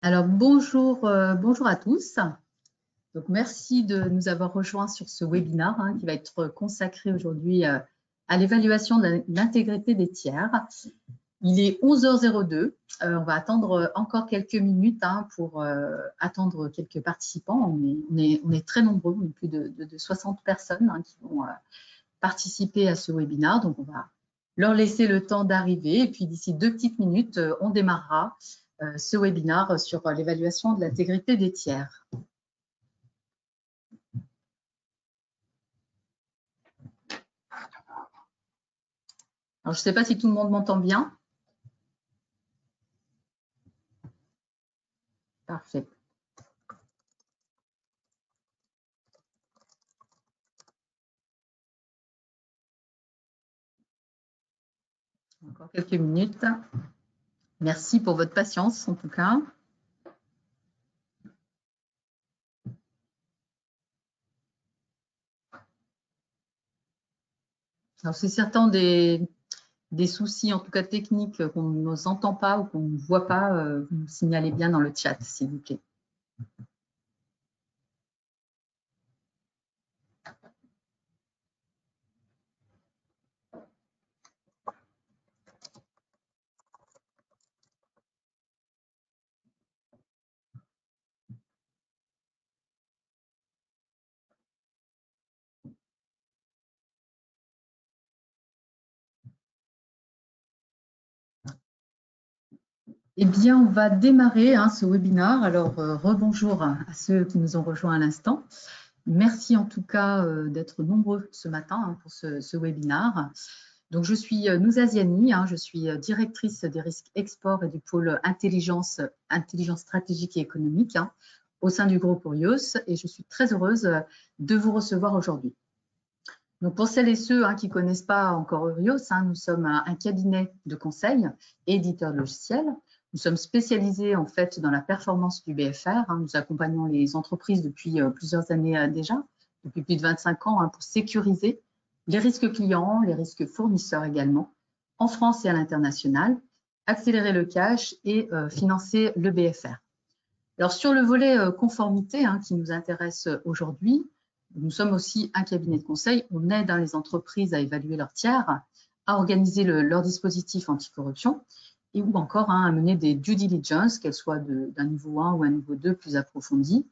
Alors, bonjour à tous. Donc, merci de nous avoir rejoints sur ce webinaire qui va être consacré aujourd'hui à l'évaluation de l'intégrité des tiers. Il est 11h02. On va attendre encore quelques minutes pour attendre quelques participants. On est très nombreux, on est plus de 60 personnes qui vont participer à ce webinaire. Donc, on va leur laisser le temps d'arriver. Et puis, d'ici 2 petites minutes, on démarrera ce webinaire sur l'évaluation de l'intégrité des tiers. Alors, je ne sais pas si tout le monde m'entend bien. Parfait. Encore quelques minutes. Merci pour votre patience, en tout cas. Alors, c'est certain des soucis, en tout cas techniques, qu'on ne entend pas ou qu'on ne voit pas, vous nous signalez bien dans le chat, s'il vous plaît. Eh bien, on va démarrer ce webinaire. Alors, rebonjour à ceux qui nous ont rejoints à l'instant. Merci en tout cas d'être nombreux ce matin pour ce webinaire. Donc, je suis Nouza Ziani, je suis directrice des risques export et du pôle intelligence stratégique et économique au sein du groupe Aurios, et je suis très heureuse de vous recevoir aujourd'hui. Donc, pour celles et ceux qui ne connaissent pas encore Aurios, nous sommes un cabinet de conseil et éditeur de logiciels. Nous sommes spécialisés en fait dans la performance du BFR. Nous accompagnons les entreprises depuis plusieurs années déjà, depuis plus de 25 ans, pour sécuriser les risques clients, les risques fournisseurs également, en France et à l'international, accélérer le cash et financer le BFR. Alors sur le volet conformité qui nous intéresse aujourd'hui, nous sommes aussi un cabinet de conseil. On aide les entreprises à évaluer leurs tiers, à organiser leur dispositif anticorruption et ou encore à mener des due diligence, qu'elles soient d'un niveau 1 ou un niveau 2 plus approfondi,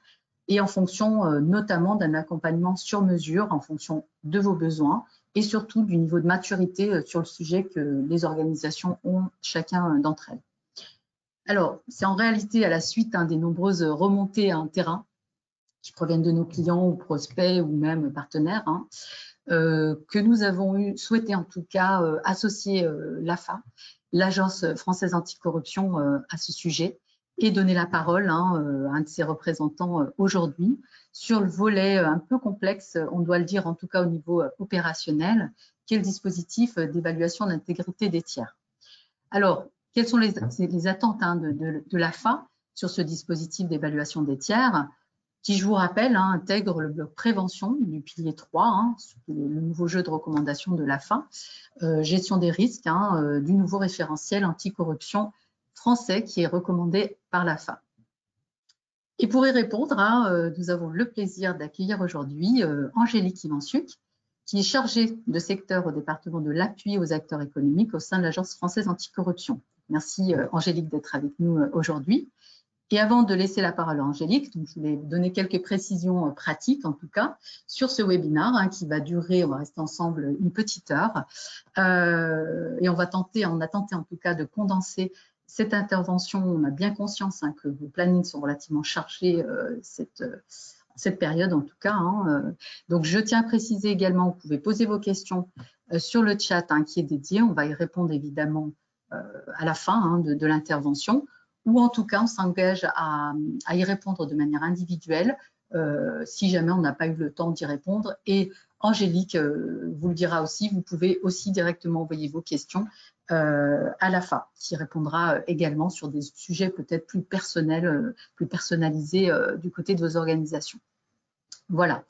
et en fonction notamment d'un accompagnement sur mesure en fonction de vos besoins et surtout du niveau de maturité sur le sujet que les organisations ont chacun d'entre elles. Alors, c'est en réalité à la suite des nombreuses remontées terrain qui proviennent de nos clients ou prospects ou même partenaires que nous avons souhaité en tout cas associer l'AFA, l'Agence française anticorruption, à ce sujet et donner la parole à un de ses représentants aujourd'hui sur le volet un peu complexe, on doit le dire en tout cas au niveau opérationnel, qui est le dispositif d'évaluation d'intégrité des tiers. Alors, quelles sont les attentes de l'AFA sur ce dispositif d'évaluation des tiers qui, je vous rappelle, intègre le bloc prévention du pilier 3, le nouveau jeu de recommandations de l'AFA, gestion des risques du nouveau référentiel anticorruption français qui est recommandé par l'AFA. Et pour y répondre, nous avons le plaisir d'accueillir aujourd'hui Angélique Ivanchuk, qui est chargée de secteur au département de l'appui aux acteurs économiques au sein de l'Agence française anticorruption. Merci Angélique d'être avec nous aujourd'hui. Et avant de laisser la parole à Angélique, donc je voulais vous donner quelques précisions pratiques en tout cas sur ce webinaire qui va durer, on va rester ensemble une petite heure et on a tenté en tout cas de condenser cette intervention. On a bien conscience que vos plannings sont relativement chargés cette période en tout cas. Donc je tiens à préciser également, vous pouvez poser vos questions sur le chat qui est dédié. On va y répondre évidemment à la fin de l'intervention, ou en tout cas on s'engage à y répondre de manière individuelle si jamais on n'a pas eu le temps d'y répondre. Et Angélique vous le dira aussi, vous pouvez aussi directement envoyer vos questions à l'AFA, qui répondra également sur des sujets peut-être plus personnels, plus personnalisés du côté de vos organisations. Voilà,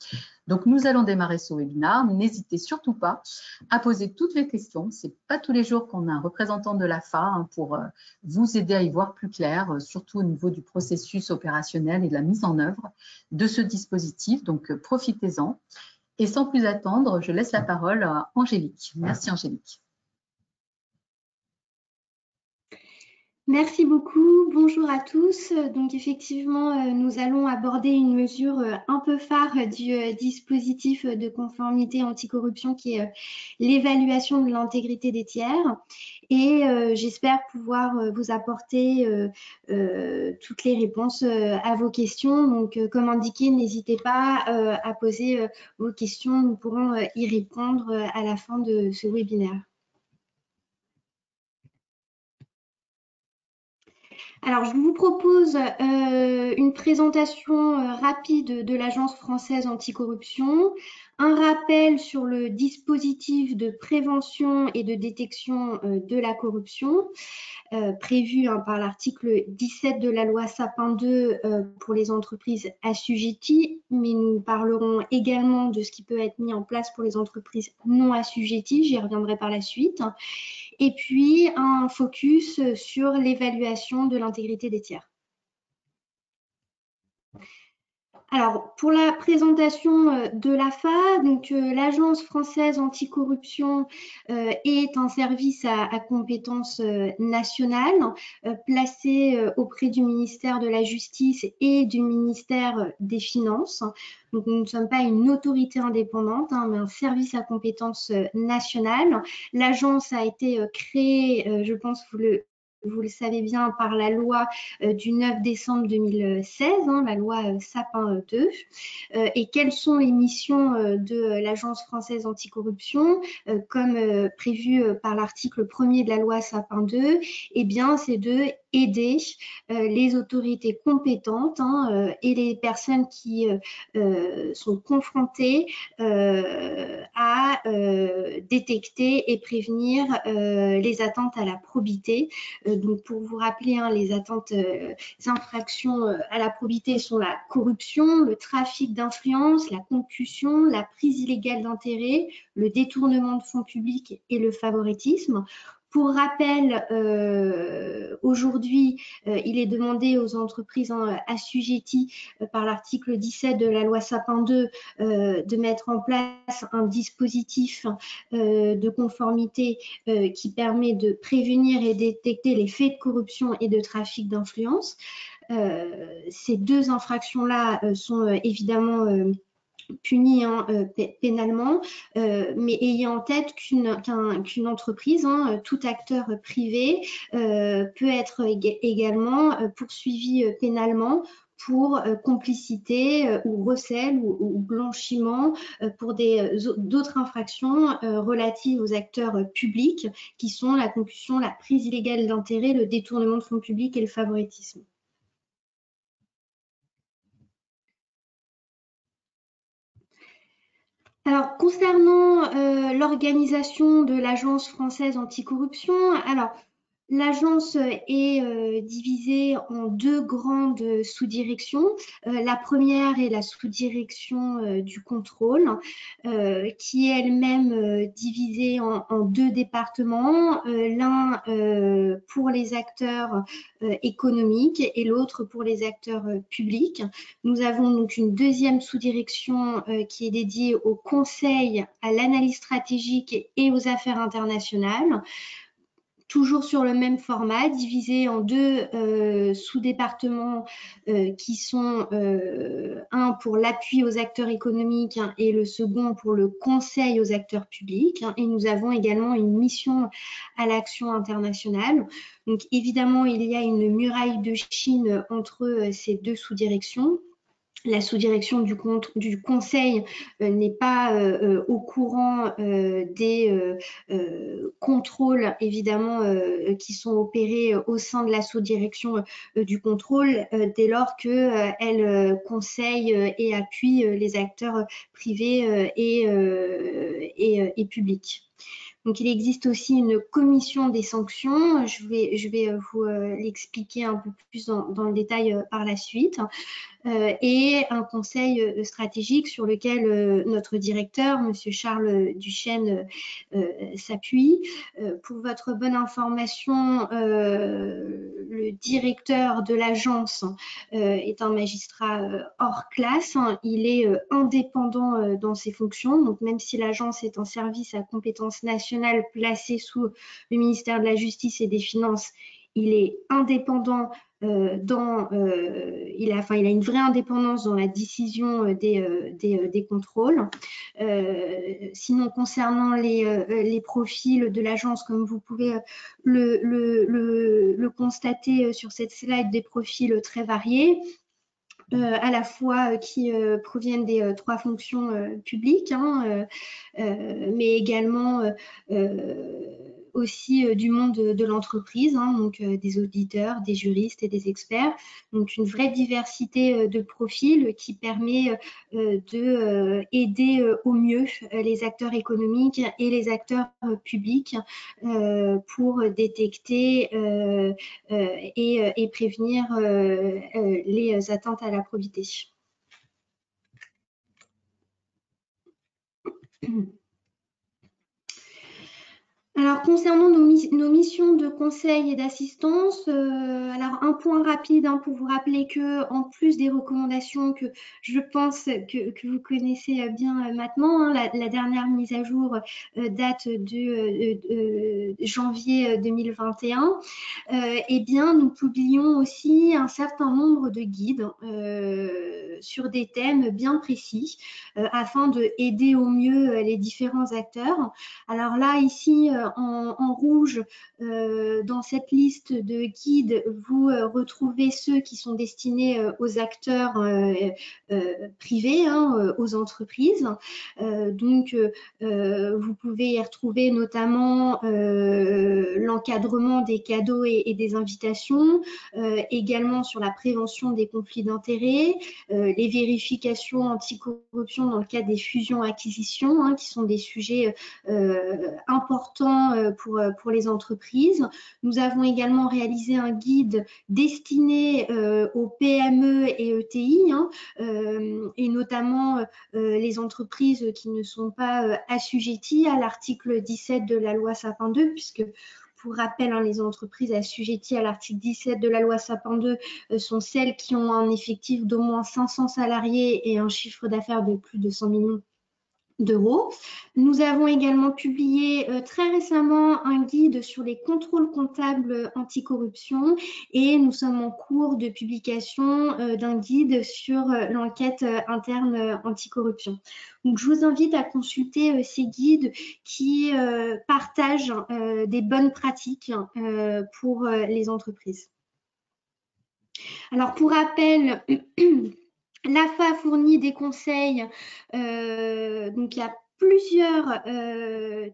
donc nous allons démarrer ce webinaire. N'hésitez surtout pas à poser toutes les questions. Ce n'est pas tous les jours qu'on a un représentant de l'AFA pour vous aider à y voir plus clair, surtout au niveau du processus opérationnel et de la mise en œuvre de ce dispositif. Donc profitez-en. Et sans plus attendre, je laisse la parole à Angélique. Merci Angélique. Merci beaucoup, bonjour à tous. Donc effectivement, nous allons aborder une mesure un peu phare du dispositif de conformité anticorruption qui est l'évaluation de l'intégrité des tiers. Et j'espère pouvoir vous apporter toutes les réponses à vos questions. Donc comme indiqué, n'hésitez pas à poser vos questions, nous pourrons y répondre à la fin de ce webinaire. Alors, je vous propose une présentation rapide de l'Agence française anticorruption, un rappel sur le dispositif de prévention et de détection de la corruption prévu par l'article 17 de la loi Sapin 2 pour les entreprises assujetties, mais nous parlerons également de ce qui peut être mis en place pour les entreprises non assujetties, j'y reviendrai par la suite. Et puis un focus sur l'évaluation de l'intégrité des tiers. Alors, pour la présentation de l'AFA, donc l'Agence française anticorruption est un service à compétence nationale placé auprès du ministère de la Justice et du ministère des Finances. Donc, nous ne sommes pas une autorité indépendante, mais un service à compétence nationale. L'agence a été créée, je pense vous le savez bien, par la loi du 9 décembre 2016, la loi Sapin 2. Et quelles sont les missions de l'Agence française anticorruption comme prévu par l'article 1er de la loi Sapin 2? Eh bien, c'est de aider les autorités compétentes et les personnes qui sont confrontées à détecter et prévenir les atteintes à la probité. Donc, pour vous rappeler, les infractions à la probité sont la corruption, le trafic d'influence, la concussion, la prise illégale d'intérêt, le détournement de fonds publics et le favoritisme. Pour rappel, aujourd'hui, il est demandé aux entreprises assujetties par l'article 17 de la loi Sapin 2 de mettre en place un dispositif de conformité qui permet de prévenir et détecter les faits de corruption et de trafic d'influence. Ces deux infractions-là sont évidemment punies pénalement, mais ayant en tête qu'une entreprise, tout acteur privé, peut être également poursuivi pénalement pour complicité ou recel ou blanchiment pour d'autres infractions relatives aux acteurs publics qui sont la concussion, la prise illégale d'intérêt, le détournement de fonds publics et le favoritisme. Alors, concernant l'organisation de l'Agence française anticorruption, alors l'agence est divisée en deux grandes sous-directions. La première est la sous-direction du contrôle, qui est elle-même divisée en deux départements, l'un pour les acteurs économiques et l'autre pour les acteurs publics. Nous avons donc une deuxième sous-direction qui est dédiée au conseil, à l'analyse stratégique et aux affaires internationales. Toujours sur le même format, divisé en deux sous-départements qui sont un pour l'appui aux acteurs économiques et le second pour le conseil aux acteurs publics. Et nous avons également une mission à l'action internationale. Donc évidemment, il y a une muraille de Chine entre ces deux sous-directions. La sous-direction du conseil n'est pas au courant des contrôles, évidemment, qui sont opérés au sein de la sous-direction du contrôle, dès lors qu'elle conseille et appuie les acteurs privés et publics. Donc, il existe aussi une commission des sanctions. Je vais vous l'expliquer un peu plus dans le détail par la suite. et un conseil stratégique sur lequel notre directeur, M. Charles Duchesne, s'appuie. Pour votre bonne information, le directeur de l'agence est un magistrat hors classe. Il est indépendant dans ses fonctions. Donc, même si l'agence est un service à compétence nationale placé sous le ministère de la Justice et des Finances, il est indépendant il a une vraie indépendance dans la décision des contrôles. Sinon, concernant les profils de l'agence, comme vous pouvez le constater sur cette slide, des profils très variés. À la fois qui proviennent des trois fonctions publiques, mais également aussi du monde de l'entreprise, donc des auditeurs, des juristes et des experts. Donc une vraie diversité de profils qui permet d'aider au mieux les acteurs économiques et les acteurs publics pour détecter et prévenir les atteintes à la probité. Alors, concernant nos missions de conseil et d'assistance, alors un point rapide pour vous rappeler que, en plus des recommandations que je pense que vous connaissez bien maintenant, la dernière mise à jour date de janvier 2021, eh bien, nous publions aussi un certain nombre de guides sur des thèmes bien précis afin de aider au mieux les différents acteurs. Alors là, ici, en rouge, dans cette liste de guides, vous retrouvez ceux qui sont destinés aux acteurs privés, aux entreprises. Donc, vous pouvez y retrouver notamment l'encadrement des cadeaux et des invitations, également sur la prévention des conflits d'intérêts, les vérifications anticorruption dans le cadre des fusions-acquisitions, qui sont des sujets important pour les entreprises. Nous avons également réalisé un guide destiné aux PME et ETI, et notamment les entreprises qui ne sont pas assujetties à l'article 17 de la loi Sapin 2, puisque pour rappel, les entreprises assujetties à l'article 17 de la loi Sapin 2 sont celles qui ont un effectif d'au moins 500 salariés et un chiffre d'affaires de plus de 100 millions d'euros. Nous avons également publié très récemment un guide sur les contrôles comptables anticorruption et nous sommes en cours de publication d'un guide sur l'enquête interne anticorruption. Donc, je vous invite à consulter ces guides qui partagent des bonnes pratiques pour les entreprises. Alors, pour rappel, l'AFA fournit des conseils, donc il y a plusieurs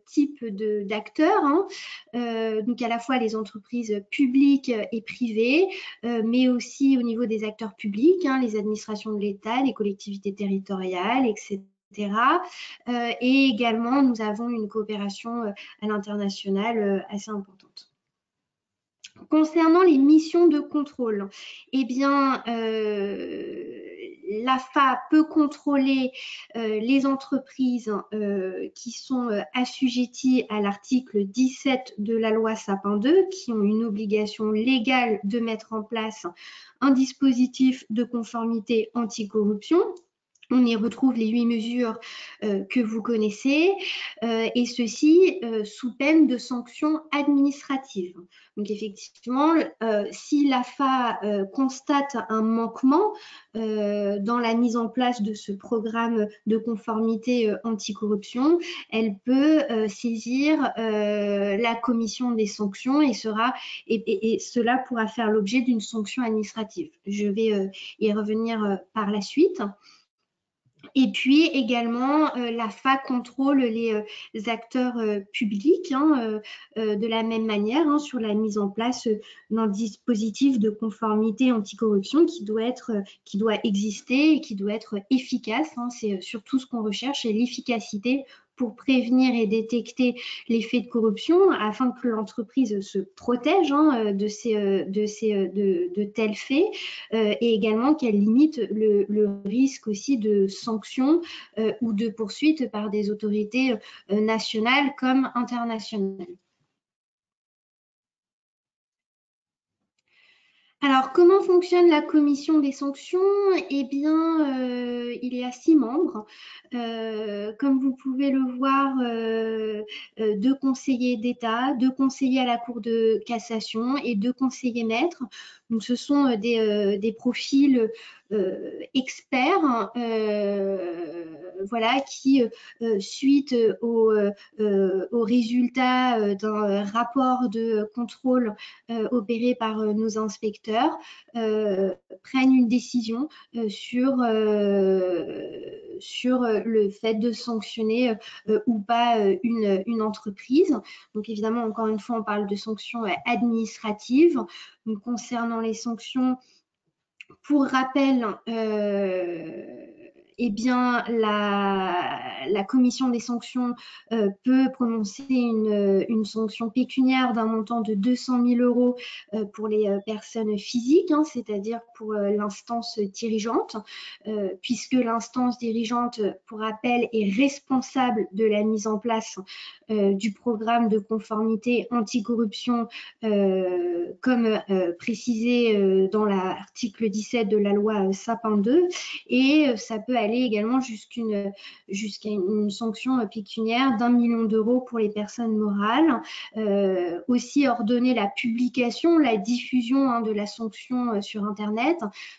types d'acteurs, donc à la fois les entreprises publiques et privées, mais aussi au niveau des acteurs publics, les administrations de l'État, les collectivités territoriales, etc. Et également, nous avons une coopération à l'international assez importante. Concernant les missions de contrôle, eh bien, l'AFA peut contrôler les entreprises qui sont assujetties à l'article 17 de la loi Sapin 2, qui ont une obligation légale de mettre en place un dispositif de conformité anticorruption. On y retrouve les 8 mesures que vous connaissez, et ceci sous peine de sanctions administratives. Donc effectivement, si l'AFA constate un manquement dans la mise en place de ce programme de conformité anticorruption, elle peut saisir la commission des sanctions et cela pourra faire l'objet d'une sanction administrative. Je vais y revenir par la suite. Et puis également, l'AFA contrôle les acteurs publics de la même manière sur la mise en place d'un dispositif de conformité anticorruption qui doit exister et qui doit être efficace. C'est surtout ce qu'on recherche, c'est l'efficacité pour prévenir et détecter les faits de corruption afin que l'entreprise se protège de tels faits et également qu'elle limite le risque aussi de sanctions ou de poursuites par des autorités nationales comme internationales. Alors, comment fonctionne la commission des sanctions? Eh bien, il y a 6 membres. Comme vous pouvez le voir, 2 conseillers d'État, 2 conseillers à la Cour de cassation et 2 conseillers maîtres. Donc, ce sont des profils experts, voilà, qui, suite aux résultats d'un rapport de contrôle opéré par nos inspecteurs, prennent une décision sur le fait de sanctionner ou pas une entreprise. Donc évidemment, encore une fois, on parle de sanctions administratives. Donc, concernant les sanctions, pour rappel, eh bien, la commission des sanctions peut prononcer une sanction pécuniaire d'un montant de 200 000 € pour les personnes physiques, hein, c'est-à-dire pour l'instance dirigeante, puisque l'instance dirigeante, pour rappel, est responsable de la mise en place du programme de conformité anticorruption, comme précisé dans l'article 17 de la loi Sapin 2, et ça peut aller également jusqu'à une sanction pécuniaire d'1 million d'euros pour les personnes morales. Aussi ordonner la publication, la diffusion de la sanction sur Internet,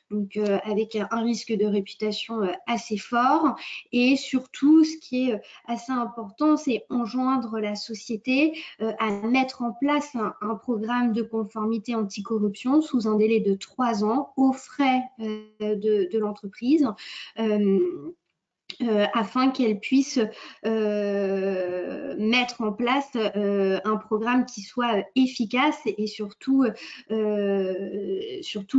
donc avec un risque de réputation assez fort. Et surtout, ce qui est assez important, c'est enjoindre la société à mettre en place un programme de conformité anticorruption sous un délai de 3 ans aux frais de l'entreprise. Afin qu'elle puisse mettre en place un programme qui soit efficace et surtout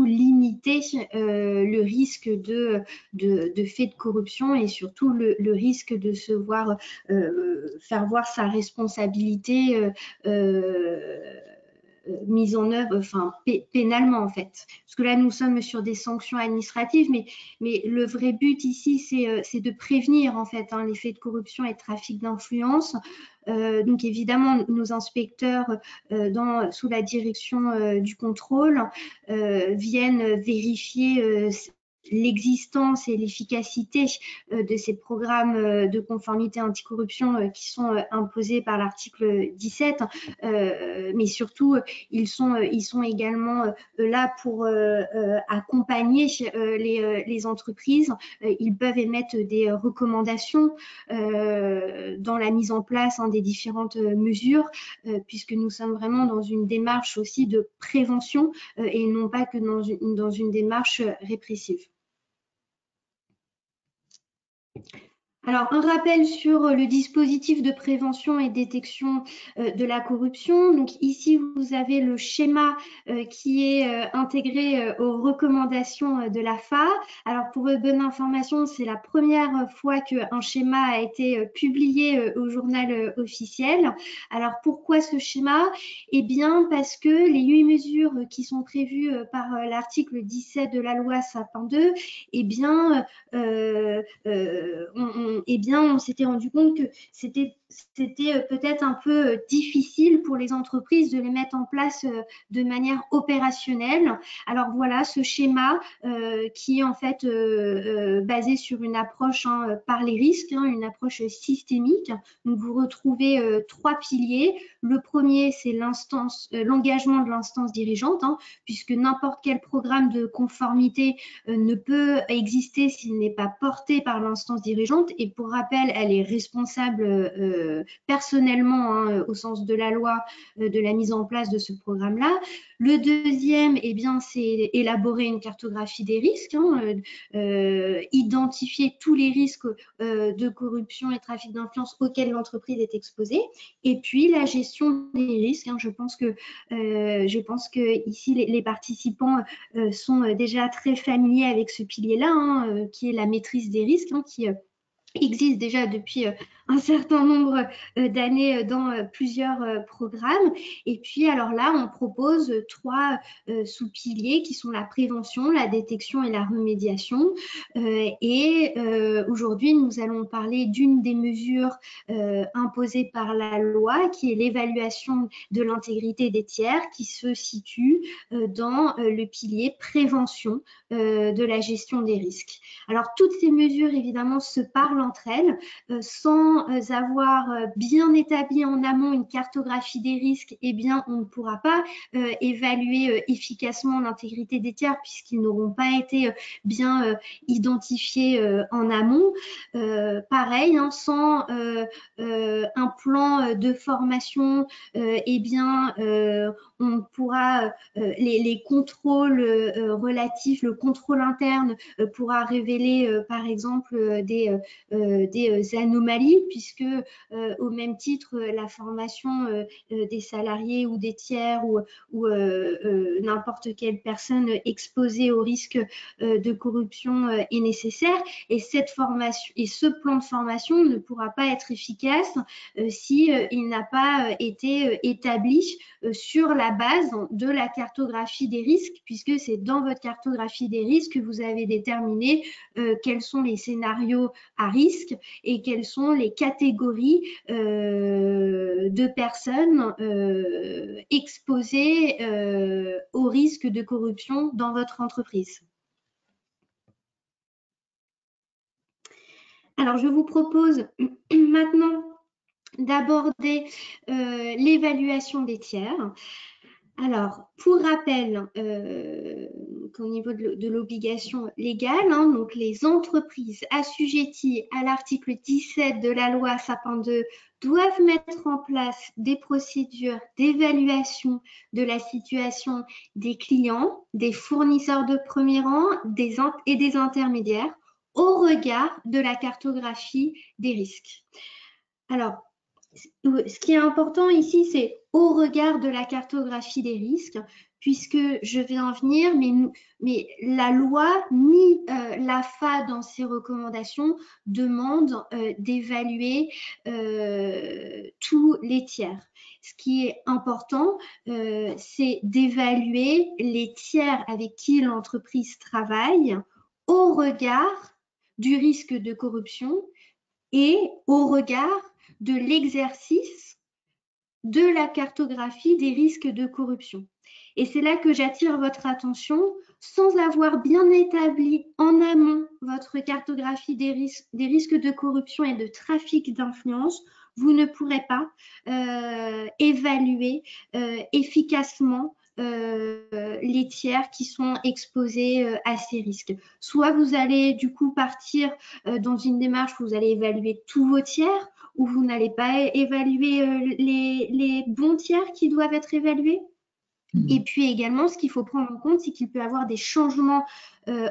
limiter le risque de faits de corruption et surtout le risque de se voir faire voir sa responsabilité mise en œuvre, enfin pénalement en fait. Parce que là, nous sommes sur des sanctions administratives, mais le vrai but ici, c'est de prévenir en fait les faits de corruption et de trafic d'influence. Donc évidemment, nos inspecteurs, sous la direction du contrôle, viennent vérifier l'existence et l'efficacité de ces programmes de conformité anticorruption qui sont imposés par l'article 17, mais surtout ils sont également là pour accompagner les entreprises. Ils peuvent émettre des recommandations dans la mise en place des différentes mesures, puisque nous sommes vraiment dans une démarche aussi de prévention et non pas que dans une démarche répressive. Alors, un rappel sur le dispositif de prévention et détection de la corruption. Donc ici, vous avez le schéma qui est intégré aux recommandations de l'AFA. Alors, pour votre bonne information, c'est la première fois qu'un schéma a été publié au journal officiel. Alors, pourquoi ce schéma? Eh bien, parce que les 8 mesures qui sont prévues par l'article 17 de la loi Sapin 2, eh bien, on s'était rendu compte que c'était peut-être un peu difficile pour les entreprises de les mettre en place de manière opérationnelle. Alors voilà, ce schéma qui est en fait basé sur une approche par les risques, une approche systémique. Donc vous retrouvez 3 piliers. Le premier, c'est l'engagement de l'instance dirigeante, puisque n'importe quel programme de conformité ne peut exister s'il n'est pas porté par l'instance dirigeante. Et pour rappel, elle est responsable personnellement, au sens de la loi, de la mise en place de ce programme-là. Le deuxième, eh bien, c'est élaborer une cartographie des risques, identifier tous les risques de corruption et trafic d'influence auxquels l'entreprise est exposée. Et puis la gestion des risques. Je pense que ici les participants sont déjà très familiers avec ce pilier-là, qui est la maîtrise des risques, qui existe déjà depuis un certain nombre d'années dans plusieurs programmes. Et puis, alors là, on propose 3 sous-piliers qui sont la prévention, la détection et la remédiation. Aujourd'hui, nous allons parler d'une des mesures imposées par la loi, qui est l'évaluation de l'intégrité des tiers, qui se situe dans le pilier prévention de la gestion des risques. Alors, toutes ces mesures, évidemment, se parlent entre elles sans avoir bien établi en amont une cartographie des risques. Eh bien, on ne pourra pas évaluer efficacement l'intégrité des tiers puisqu'ils n'auront pas été bien identifiés en amont. Pareil, hein, sans un plan de formation, eh bien, on pourra les contrôles relatifs, le contrôle interne pourra révéler par exemple des anomalies, puisque au même titre la formation des salariés ou des tiers ou n'importe quelle personne exposée au risque de corruption est nécessaire, et cette formation et ce plan de formation ne pourra pas être efficace si il n'a pas été établi sur la base de la cartographie des risques, puisque c'est dans votre cartographie des risques que vous avez déterminé quels sont les scénarios à risque et quelles sont les catégories de personnes exposées au risque de corruption dans votre entreprise. Alors, je vous propose maintenant d'aborder l'évaluation des tiers. Alors, pour rappel, qu'au niveau de l'obligation légale, hein, donc les entreprises assujetties à l'article 17 de la loi Sapin 2 doivent mettre en place des procédures d'évaluation de la situation des clients, des fournisseurs de premier rang et des intermédiaires au regard de la cartographie des risques. Alors, ce qui est important ici, c'est au regard de la cartographie des risques, puisque je vais en venir, mais la loi ni l'AFA dans ses recommandations demande d'évaluer tous les tiers. Ce qui est important, c'est d'évaluer les tiers avec qui l'entreprise travaille au regard du risque de corruption et au regard de l'exercice de la cartographie des risques de corruption. Et c'est là que j'attire votre attention. Sans avoir bien établi en amont votre cartographie des risques de corruption et de trafic d'influence, vous ne pourrez pas évaluer efficacement les tiers qui sont exposés à ces risques. Soit vous allez du coup partir dans une démarche où vous allez évaluer tous vos tiers, où vous n'allez pas évaluer les bons tiers qui doivent être évalués. Et puis également, ce qu'il faut prendre en compte, c'est qu'il peut y avoir des changements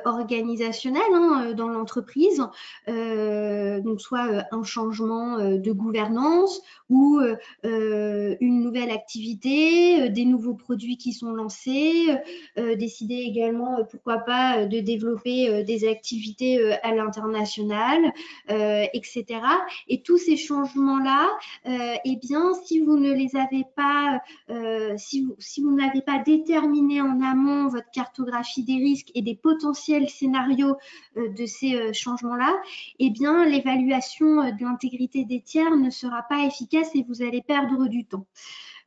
organisationnels hein, dans l'entreprise, donc soit un changement de gouvernance ou une nouvelle activité, des nouveaux produits qui sont lancés, décider également, pourquoi pas, de développer des activités à l'international, etc. Et tous ces changements-là, eh bien, si vous ne les avez pas, si vous n'avez pas déterminé en amont votre cartographie des risques et des potentiels scénarios de ces changements-là, eh bien, l'évaluation de l'intégrité des tiers ne sera pas efficace et vous allez perdre du temps.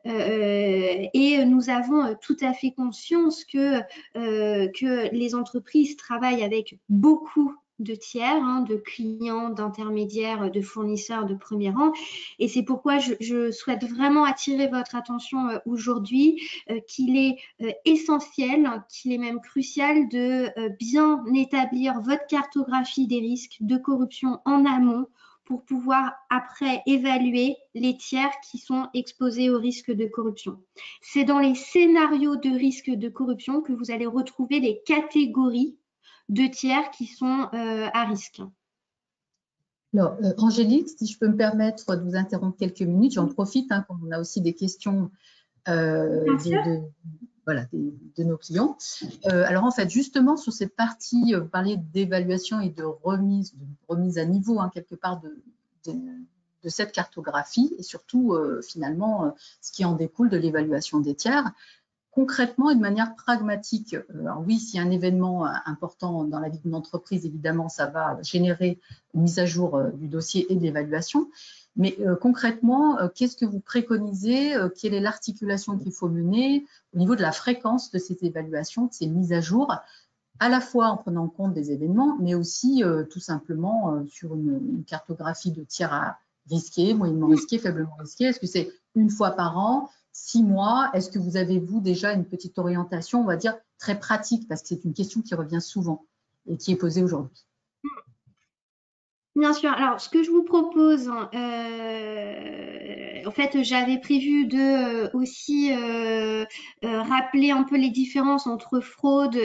Et nous avons tout à fait conscience que les entreprises travaillent avec beaucoup de tiers, hein, de clients, d'intermédiaires, de fournisseurs de premier rang. Et c'est pourquoi je souhaite vraiment attirer votre attention aujourd'hui qu'il est essentiel, qu'il est même crucial de bien établir votre cartographie des risques de corruption en amont pour pouvoir après évaluer les tiers qui sont exposés au risque de corruption. C'est dans les scénarios de risque de corruption que vous allez retrouver les catégories de tiers qui sont à risque. Alors, Angélique, si je peux me permettre de vous interrompre quelques minutes, j'en profite, hein, comme on a aussi des questions de nos clients. Alors, en fait, justement, sur cette partie, vous parliez d'évaluation et de remise à niveau, hein, quelque part, de cette cartographie et surtout, finalement, ce qui en découle de l'évaluation des tiers. Concrètement et de manière pragmatique, alors oui, s'il y a un événement important dans la vie d'une entreprise, évidemment, ça va générer une mise à jour du dossier et de l'évaluation. Mais concrètement, qu'est-ce que vous préconisez? Quelle est l'articulation qu'il faut mener au niveau de la fréquence de ces évaluations, de ces mises à jour, à la fois en prenant en compte des événements, mais aussi tout simplement sur une cartographie de tiers à risqués, moyennement risqués, faiblement risqués? Est-ce que c'est une fois par an, 6 mois? Est-ce que vous avez, vous, déjà une petite orientation, on va dire, très pratique? Parce que c'est une question qui revient souvent et qui est posée aujourd'hui. Bien sûr. Alors, ce que je vous propose, en fait, j'avais prévu de aussi rappeler un peu les différences entre fraude,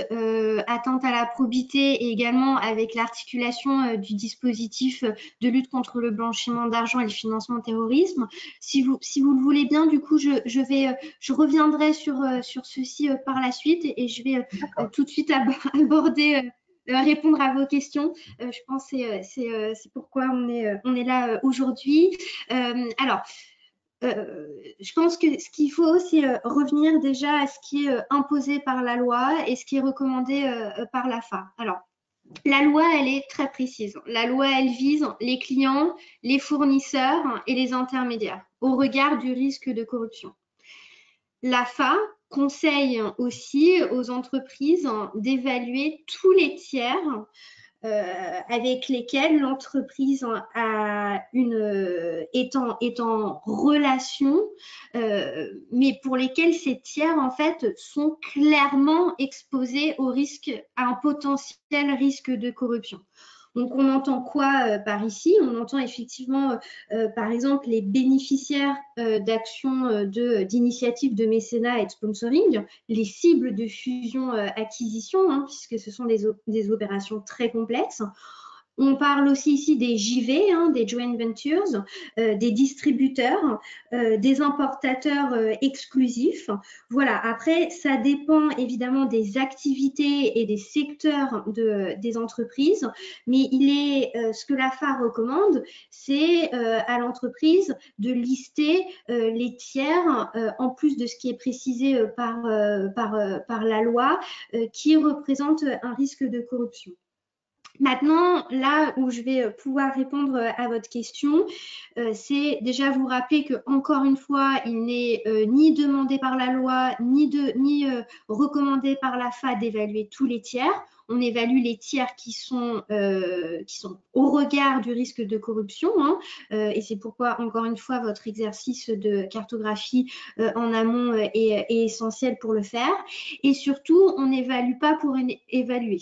atteinte à la probité et également avec l'articulation du dispositif de lutte contre le blanchiment d'argent et le financement terrorisme. Si vous le voulez bien, du coup, je reviendrai sur ceci par la suite et je vais tout de suite aborder répondre à vos questions. Je pense que c'est pourquoi on est là aujourd'hui. Alors, je pense que ce qu'il faut, c'est revenir déjà à ce qui est imposé par la loi et ce qui est recommandé par l'AFA. Alors, la loi, elle est très précise. La loi, elle vise les clients, les fournisseurs et les intermédiaires au regard du risque de corruption. L'AFA conseille aussi aux entreprises d'évaluer tous les tiers avec lesquels l'entreprise est en relation, mais pour lesquels ces tiers en fait sont clairement exposés au risque, à un potentiel risque de corruption. Donc, on entend quoi par ici? On entend effectivement, par exemple, les bénéficiaires d'actions d'initiatives de mécénat et de sponsoring, les cibles de fusion-acquisition, puisque ce sont des opérations très complexes. On parle aussi ici des JV, des joint ventures, des distributeurs, des importateurs exclusifs. Voilà, après, ça dépend évidemment des activités et des secteurs des entreprises, mais ce que l'AFA recommande, c'est à l'entreprise de lister les tiers, en plus de ce qui est précisé par la loi, qui représentent un risque de corruption. Maintenant, là où je vais pouvoir répondre à votre question, c'est déjà vous rappeler que, encore une fois, il n'est ni demandé par la loi, ni recommandé par l'AFA d'évaluer tous les tiers. On évalue les tiers qui sont au regard du risque de corruption, et c'est pourquoi, encore une fois, votre exercice de cartographie en amont est essentiel pour le faire. Et surtout, on n'évalue pas pour évaluer.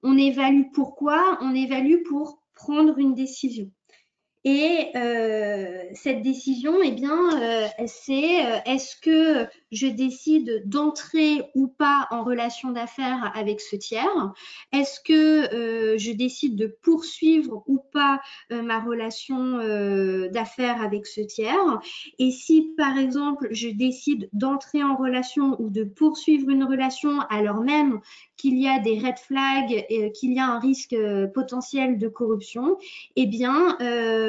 On évalue pourquoi? On évalue pour prendre une décision. Et cette décision, eh bien, c'est est-ce que je décide d'entrer ou pas en relation d'affaires avec ce tiers? Est-ce que je décide de poursuivre ou pas ma relation d'affaires avec ce tiers? Et si, par exemple, je décide d'entrer en relation ou de poursuivre une relation alors même qu'il y a des red flags et qu'il y a un risque potentiel de corruption, eh bien,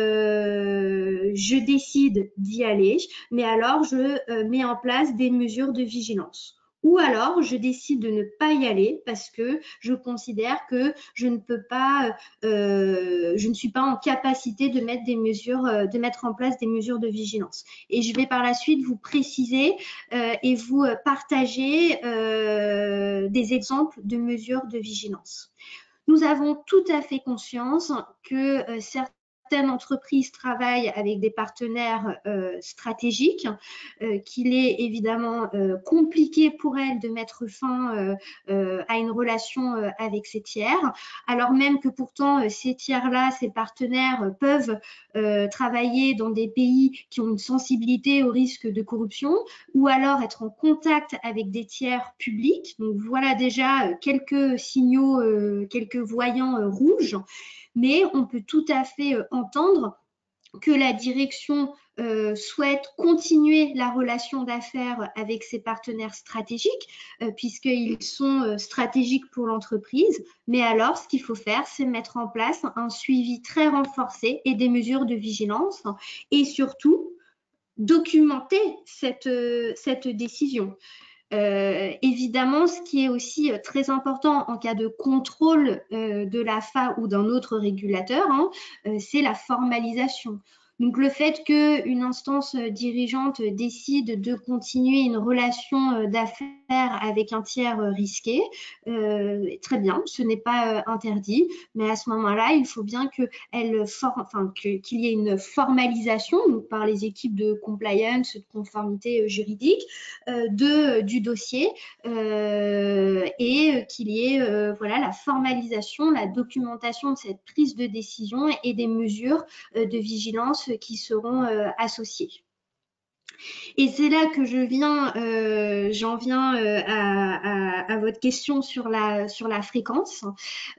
je décide d'y aller, mais alors je mets en place des mesures de vigilance. Ou alors, je décide de ne pas y aller parce que je considère que je ne peux pas, je ne suis pas en capacité de mettre en place des mesures de vigilance. Et je vais par la suite vous préciser et vous partager des exemples de mesures de vigilance. Nous avons tout à fait conscience que certaines entreprises travaillent avec des partenaires stratégiques, qu'il est évidemment compliqué pour elles de mettre fin à une relation avec ces tiers, alors même que pourtant ces tiers-là, ces partenaires peuvent travailler dans des pays qui ont une sensibilité au risque de corruption ou alors être en contact avec des tiers publics. Donc voilà déjà quelques signaux, quelques voyants rouges, mais on peut tout à fait entendre que la direction souhaite continuer la relation d'affaires avec ses partenaires stratégiques, puisqu'ils sont stratégiques pour l'entreprise. Mais alors, ce qu'il faut faire, c'est mettre en place un suivi très renforcé et des mesures de vigilance, et surtout documenter cette décision. Évidemment, ce qui est aussi très important en cas de contrôle de l'AFA ou d'un autre régulateur, c'est la formalisation. Donc, le fait qu'une instance dirigeante décide de continuer une relation d'affaires avec un tiers risqué, très bien, ce n'est pas interdit, mais à ce moment-là, il faut bien qu'il y ait une formalisation donc par les équipes de compliance, de conformité juridique, du dossier et qu'il y ait voilà, la formalisation, la documentation de cette prise de décision et des mesures de vigilance qui seront associées. Et c'est là que j'en viens à votre question sur la fréquence,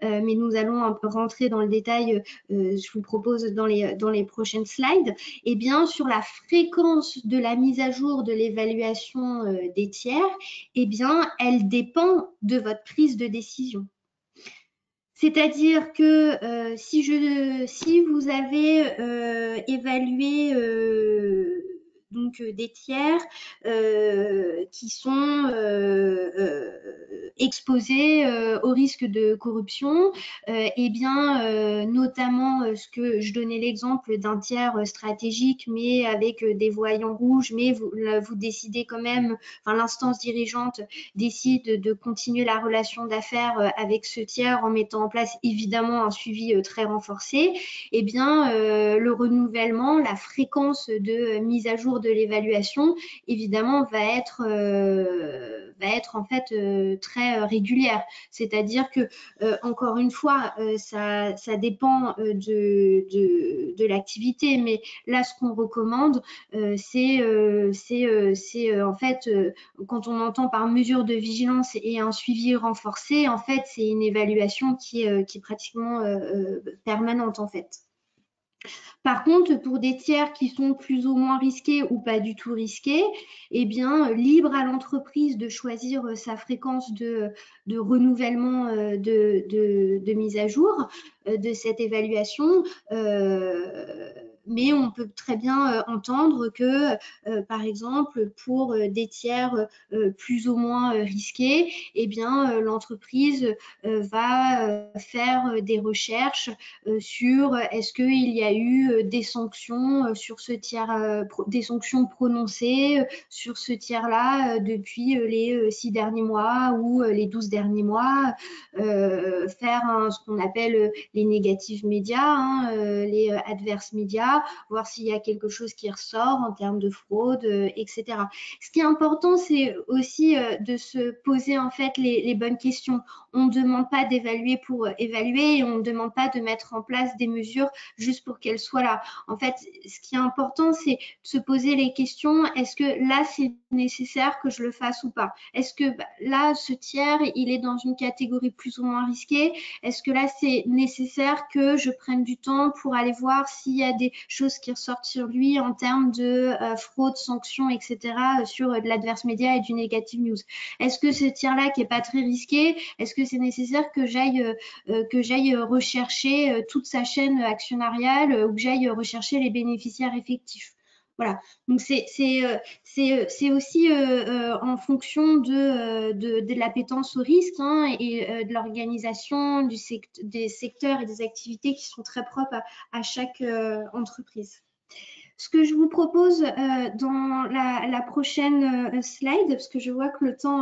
mais nous allons un peu rentrer dans le détail, je vous propose dans les prochaines slides. Et bien, sur la fréquence de la mise à jour de l'évaluation des tiers, eh bien, elle dépend de votre prise de décision. C'est-à-dire que si vous avez évalué donc des tiers qui sont exposés au risque de corruption, et bien notamment ce que je donnais l'exemple d'un tiers stratégique mais avec des voyants rouges, mais vous décidez quand même, enfin l'instance dirigeante décide de continuer la relation d'affaires avec ce tiers en mettant en place évidemment un suivi très renforcé, eh bien le renouvellement, la fréquence de mise à jour de l'évaluation, évidemment, va être en fait très régulière. C'est-à-dire que, encore une fois, ça dépend de l'activité, mais là, ce qu'on recommande, c'est en fait, quand on entend par mesure de vigilance et un suivi renforcé, en fait, c'est une évaluation qui est pratiquement permanente, en fait. Par contre, pour des tiers qui sont plus ou moins risqués ou pas du tout risqués, eh bien, libre à l'entreprise de choisir sa fréquence de renouvellement de mise à jour de cette évaluation. Mais on peut très bien entendre que, par exemple, pour des tiers plus ou moins risqués, eh bien, l'entreprise va faire des recherches sur est-ce qu'il y a eu des sanctions sur ce tiers, des sanctions prononcées sur ce tiers-là depuis les 6 derniers mois ou les 12 derniers mois, faire ce qu'on appelle les négatifs médias, les adverses médias, voir s'il y a quelque chose qui ressort en termes de fraude, etc. Ce qui est important, c'est aussi de se poser en fait les bonnes questions. On ne demande pas d'évaluer pour évaluer et on ne demande pas de mettre en place des mesures juste pour qu'elles soient là. En fait, ce qui est important, c'est de se poser les questions. Est-ce que là, c'est nécessaire que je le fasse ou pas? Est-ce que là, ce tiers, il est dans une catégorie plus ou moins risquée? Est-ce que là, c'est nécessaire que je prenne du temps pour aller voir s'il y a des choses qui ressortent sur lui en termes de fraude, sanctions, etc. sur de l'adverse média et du negative news? Est-ce que ce tiers-là qui n'est pas très risqué, est-ce que c'est nécessaire que j'aille rechercher toute sa chaîne actionnariale ou que j'aille rechercher les bénéficiaires effectifs? Voilà, donc c'est aussi en fonction de l'appétence au risque et de l'organisation des secteurs et des activités qui sont très propres à chaque entreprise. Ce que je vous propose dans la prochaine slide, parce que je vois que le temps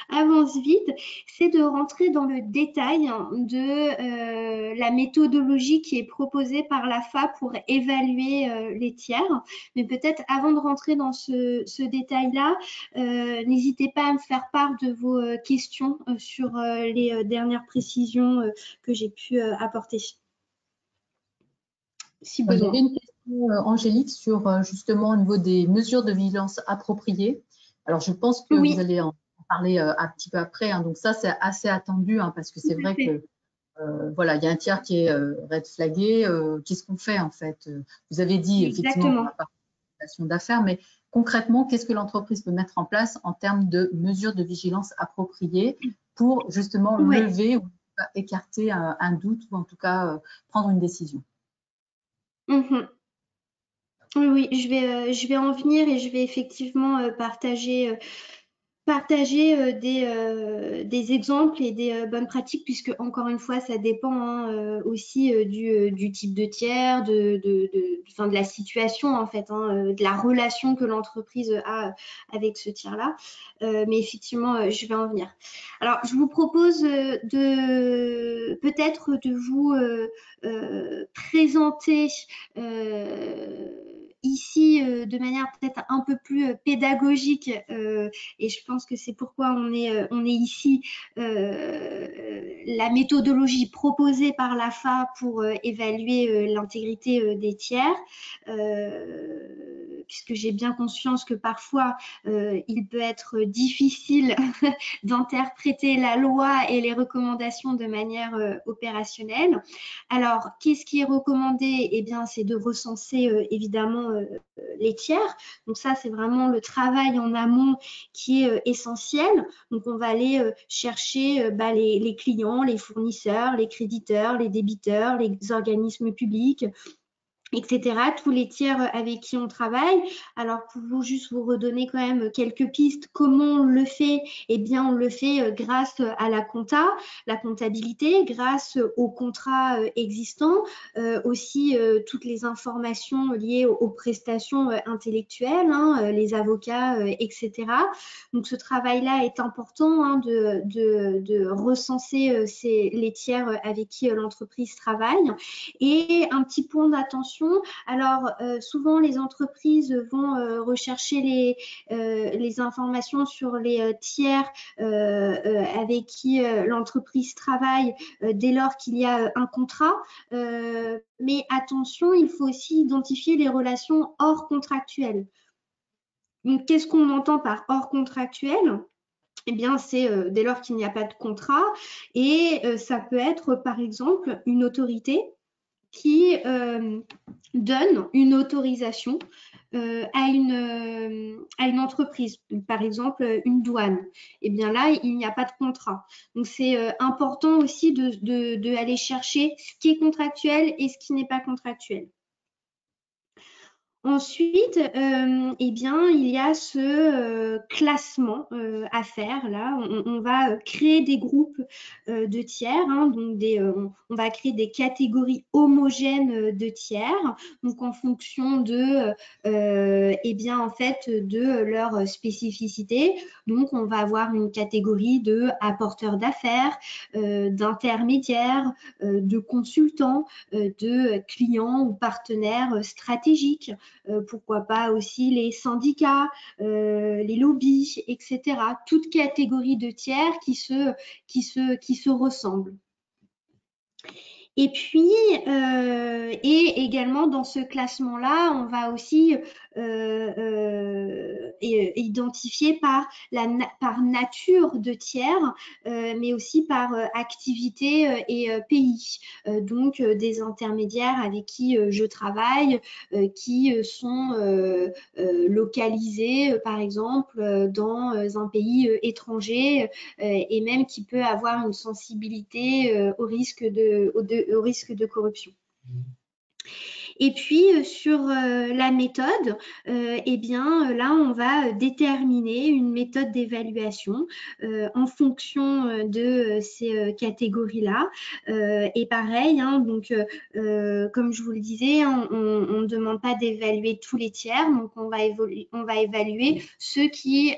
avance vite, c'est de rentrer dans le détail de la méthodologie qui est proposée par l'AFA pour évaluer les tiers. Mais peut-être avant de rentrer dans ce détail-là, n'hésitez pas à me faire part de vos questions sur les dernières précisions que j'ai pu apporter. Si besoin. J'avais une question, Angélique, sur justement au niveau des mesures de vigilance appropriées. Alors, je pense que oui. Vous allez en parler un petit peu après. Donc ça, c'est assez attendu parce que c'est vrai que voilà, il y a un tiers qui est red flagué. Qu'est-ce qu'on fait en fait? Vous avez dit effectivement qu'on Exactement. va pas relation d'affaires, mais concrètement, qu'est-ce que l'entreprise peut mettre en place en termes de mesures de vigilance appropriées pour justement Ouais. lever ou écarter un doute ou en tout cas prendre une décision? Mhm. Oui, oui, je vais en venir et je vais effectivement partager des exemples et des bonnes pratiques, puisque encore une fois, ça dépend hein, aussi du type de tiers, enfin, de la situation en fait, hein, de la relation que l'entreprise a avec ce tiers-là. Mais effectivement, je vais en venir. Alors, je vous propose de peut-être de vous présenter ici de manière peut-être un peu plus pédagogique et je pense que c'est pourquoi on est ici, la méthodologie proposée par l'AFA pour évaluer l'intégrité des tiers, puisque j'ai bien conscience que parfois il peut être difficile d'interpréter la loi et les recommandations de manière opérationnelle. Alors, qu'est-ce qui est recommandé? Eh bien, c'est de recenser évidemment les tiers. Donc ça, c'est vraiment le travail en amont qui est essentiel. Donc, on va aller chercher les clients, les fournisseurs, les créditeurs, les débiteurs, les organismes publics, etc., tous les tiers avec qui on travaille. Alors, pour vous juste vous redonner quand même quelques pistes, comment on le fait? Eh bien, on le fait grâce à la compta, la comptabilité, grâce aux contrats existants, aussi toutes les informations liées aux prestations intellectuelles, hein, les avocats, etc. Donc, ce travail-là est important hein, de recenser les tiers avec qui l'entreprise travaille. Et un petit point d'attention, alors souvent les entreprises vont rechercher les informations sur les tiers avec qui l'entreprise travaille dès lors qu'il y a un contrat. Mais attention, il faut aussi identifier les relations hors contractuelles. Donc, qu'est-ce qu'on entend par hors contractuel? Eh bien, c'est dès lors qu'il n'y a pas de contrat et ça peut être, par exemple, une autorité qui donne une autorisation à une entreprise, par exemple une douane. Et bien là, il n'y a pas de contrat. Donc c'est important aussi de aller chercher ce qui est contractuel et ce qui n'est pas contractuel. Ensuite, eh bien, il y a ce classement à faire. Là, on va créer des groupes de tiers, hein, donc on va créer des catégories homogènes de tiers, donc en fonction eh bien, en fait, de leur spécificité. Donc, on va avoir une catégorie de apporteurs d'affaires, d'intermédiaires, de consultants, de clients ou partenaires stratégiques. Pourquoi pas aussi les syndicats, les lobbies, etc. Toute catégorie de tiers qui se ressemblent. Et puis, et également dans ce classement-là, on va aussi identifier par nature de tiers, mais aussi par activité et pays. Donc, des intermédiaires avec qui je travaille, qui sont localisés, par exemple, dans un pays étranger et même qui peut avoir une sensibilité au risque de corruption. Et puis sur la méthode, eh bien là on va déterminer une méthode d'évaluation en fonction de ces catégories-là. Et pareil, hein, donc comme je vous le disais, hein, on ne demande pas d'évaluer tous les tiers, donc on va évaluer ceux qui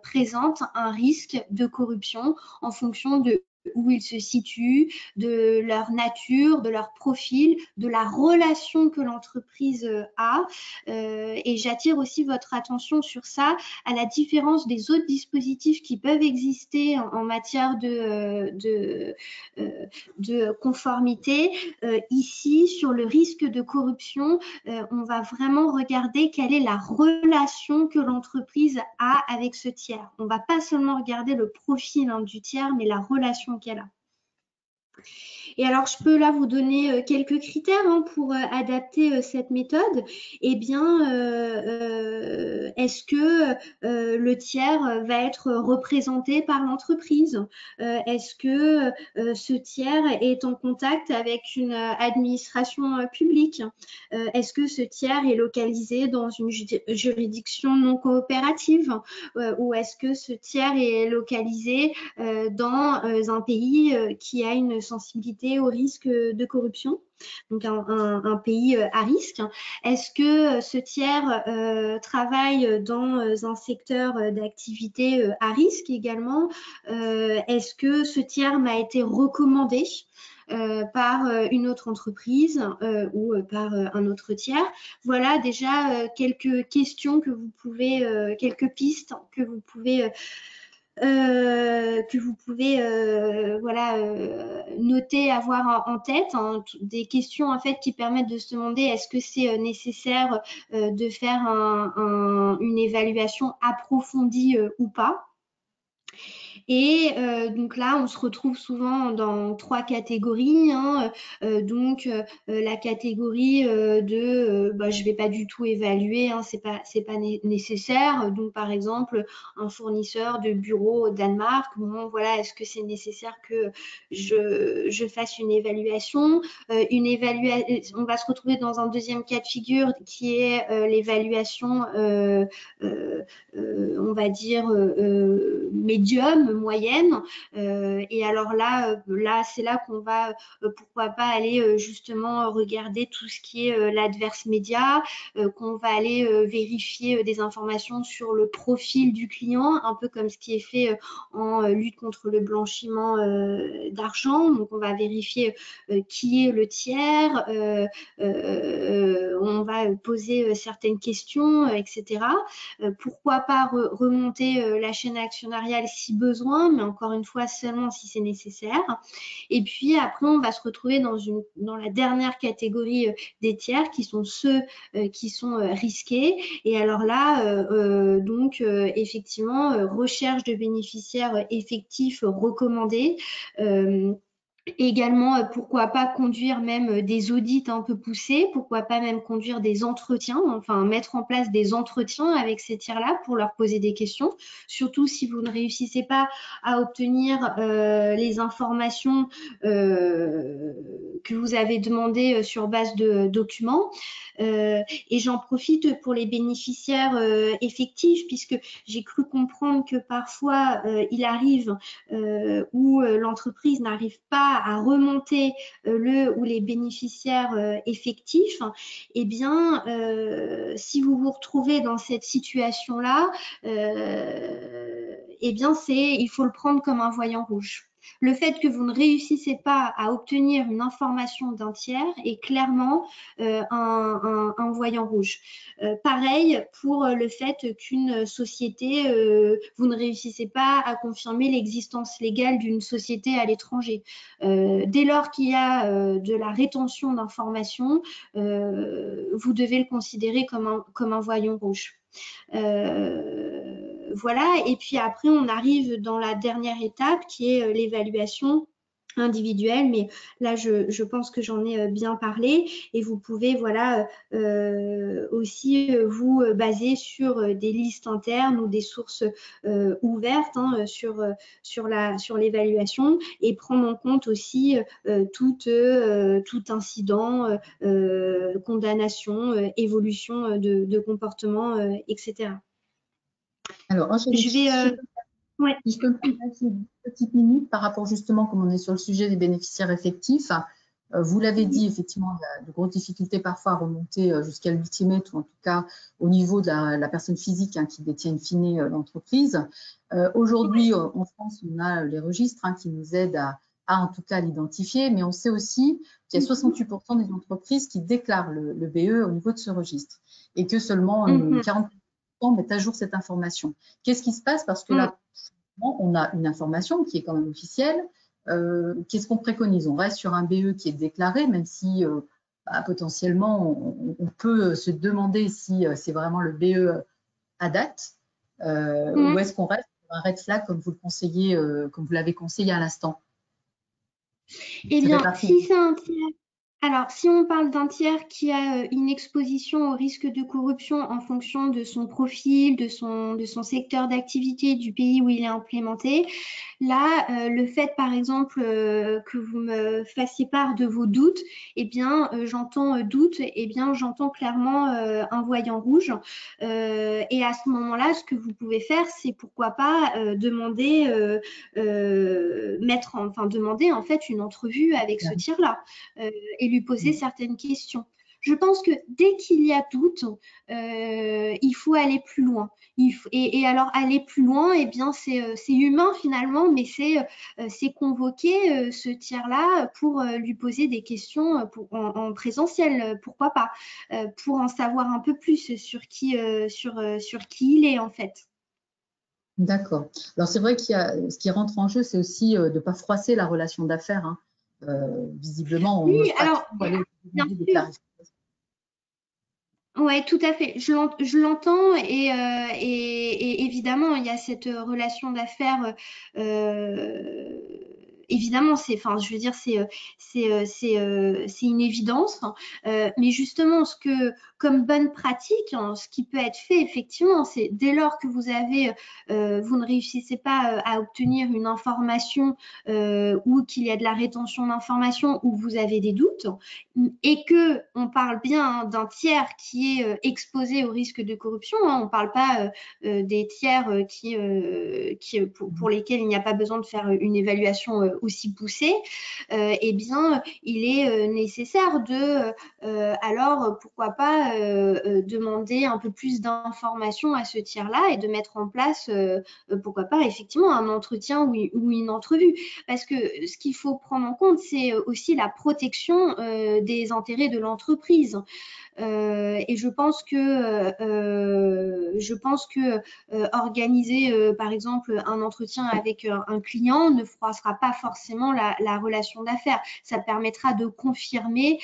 présentent un risque de corruption en fonction de où ils se situent, de leur nature, de leur profil, de la relation que l'entreprise a. Et j'attire aussi votre attention sur ça, à la différence des autres dispositifs qui peuvent exister en matière de conformité. Ici, sur le risque de corruption, on va vraiment regarder quelle est la relation que l'entreprise a avec ce tiers. On ne va pas seulement regarder le profil du tiers, mais la relation qu'elle a. Et alors, je peux là vous donner quelques critères hein, pour adapter cette méthode. Eh bien, est-ce que le tiers va être représenté par l'entreprise? Est-ce que ce tiers est en contact avec une administration publique? Est-ce que ce tiers est localisé dans une juridiction non coopérative? Ou est-ce que ce tiers est localisé dans un pays qui a une sensibilité au risque de corruption, donc un pays à risque. Est-ce que ce tiers travaille dans un secteur d'activité à risque également? Est-ce que ce tiers m'a été recommandé par une autre entreprise ou par un autre tiers? Voilà déjà quelques questions que vous pouvez, quelques pistes que vous pouvez voilà, noter, avoir en tête, hein, des questions en fait qui permettent de se demander est-ce que c'est nécessaire de faire une évaluation approfondie ou pas. Et donc là, on se retrouve souvent dans 3 catégories. Hein. Donc la catégorie de je vais pas du tout évaluer, hein, c'est pas nécessaire. Donc par exemple, un fournisseur de bureaux au Danemark, bon voilà, est-ce que c'est nécessaire que je fasse une évaluation? On va se retrouver dans un deuxième cas de figure qui est l'évaluation on va dire médium, moyenne. Et alors là c'est là qu'on va pourquoi pas aller justement regarder tout ce qui est l'adverse média, qu'on va aller vérifier des informations sur le profil du client, un peu comme ce qui est fait en lutte contre le blanchiment d'argent. Donc on va vérifier qui est le tiers, on va poser certaines questions, etc. Pourquoi pas remonter la chaîne actionnariale si besoin, mais encore une fois seulement si c'est nécessaire. Et puis après, on va se retrouver dans la dernière catégorie des tiers qui sont ceux qui sont risqués. Et alors là, donc effectivement, recherche de bénéficiaires effectifs recommandés. Également, pourquoi pas conduire même des audits un peu poussés, pourquoi pas même conduire des entretiens, enfin mettre en place des entretiens avec ces tiers-là pour leur poser des questions, surtout si vous ne réussissez pas à obtenir les informations que vous avez demandées sur base de documents. Et j'en profite pour les bénéficiaires effectifs, puisque j'ai cru comprendre que parfois il arrive où l'entreprise n'arrive pas à remonter le ou les bénéficiaires effectifs. Eh bien, si vous vous retrouvez dans cette situation-là, eh bien, il faut le prendre comme un voyant rouge. Le fait que vous ne réussissez pas à obtenir une information d'un tiers est clairement un voyant rouge. Pareil pour le fait qu'une société, vous ne réussissez pas à confirmer l'existence légale d'une société à l'étranger. Dès lors qu'il y a de la rétention d'informations, vous devez le considérer comme un voyant rouge. Voilà, et puis après, on arrive dans la dernière étape qui est l'évaluation individuelle, mais là je pense que j'en ai bien parlé, et vous pouvez voilà aussi vous baser sur des listes internes ou des sources ouvertes hein, sur l'évaluation, et prendre en compte aussi tout incident, condamnation, évolution de comportement, etc. Alors, Angélique, Je vais ouais. si je peux me permettre une petite minute par rapport justement, comme on est sur le sujet des bénéficiaires effectifs, vous l'avez dit, effectivement, il y a de grosses difficultés parfois à remonter jusqu'à l'ultimate, ou en tout cas au niveau de la personne physique hein, qui détient in fine l'entreprise. Aujourd'hui, en France, on a les registres hein, qui nous aident à en tout cas l'identifier, mais on sait aussi qu'il y a 68% des entreprises qui déclarent le BE au niveau de ce registre, et que seulement 40% mettent à jour cette information. Qu'est-ce qui se passe? Parce que là, on a une information qui est quand même officielle. Qu'est-ce qu'on préconise? On reste sur un BE qui est déclaré, même si potentiellement on peut se demander si c'est vraiment le BE à date, ou est-ce qu'on reste sur un red flag comme vous le conseillez, comme vous l'avez conseillé à l'instant? Eh Ça fait bien, partie. si c'est un tiers, alors si on parle d'un tiers qui a une exposition au risque de corruption en fonction de son profil, de son secteur d'activité, du pays où il est implémenté, là, le fait, par exemple, que vous me fassiez part de vos doutes, eh bien, j'entends doute, eh bien, j'entends clairement un voyant rouge. Et à ce moment-là, ce que vous pouvez faire, c'est pourquoi pas demander en fait une entrevue avec ce tiers-là et lui poser certaines questions. Je pense que dès qu'il y a doute, il faut aller plus loin. Et alors aller plus loin, eh bien c'est humain finalement, mais c'est convoquer ce tiers-là pour lui poser des questions en présentiel, pourquoi pas, pour en savoir un peu plus sur qui il est en fait. D'accord. Alors c'est vrai qu'il y a ce qui rentre en jeu, c'est aussi de ne pas froisser la relation d'affaires, hein. Visiblement, on Oui, n'ose pas alors trop aller bien demander des sûr. clarifications. Ouais, tout à fait. Je l'entends et évidemment, il y a cette relation d'affaires. euh, Évidemment, enfin, je veux dire, c'est une évidence. Mais justement, comme bonne pratique, hein, ce qui peut être fait effectivement, c'est dès lors que vous ne réussissez pas à obtenir une information ou qu'il y a de la rétention d'informations ou vous avez des doutes et que on parle bien hein, d'un tiers qui est exposé au risque de corruption, hein, on ne parle pas des tiers pour lesquels il n'y a pas besoin de faire une évaluation aussi poussée, eh bien, il est nécessaire alors, pourquoi pas demander un peu plus d'informations à ce tiers-là et de mettre en place, pourquoi pas, effectivement, un entretien ou une entrevue. Parce que ce qu'il faut prendre en compte, c'est aussi la protection des intérêts de l'entreprise. Et je pense que organiser, par exemple, un entretien avec un client ne froissera pas forcément la relation d'affaires. Ça permettra de confirmer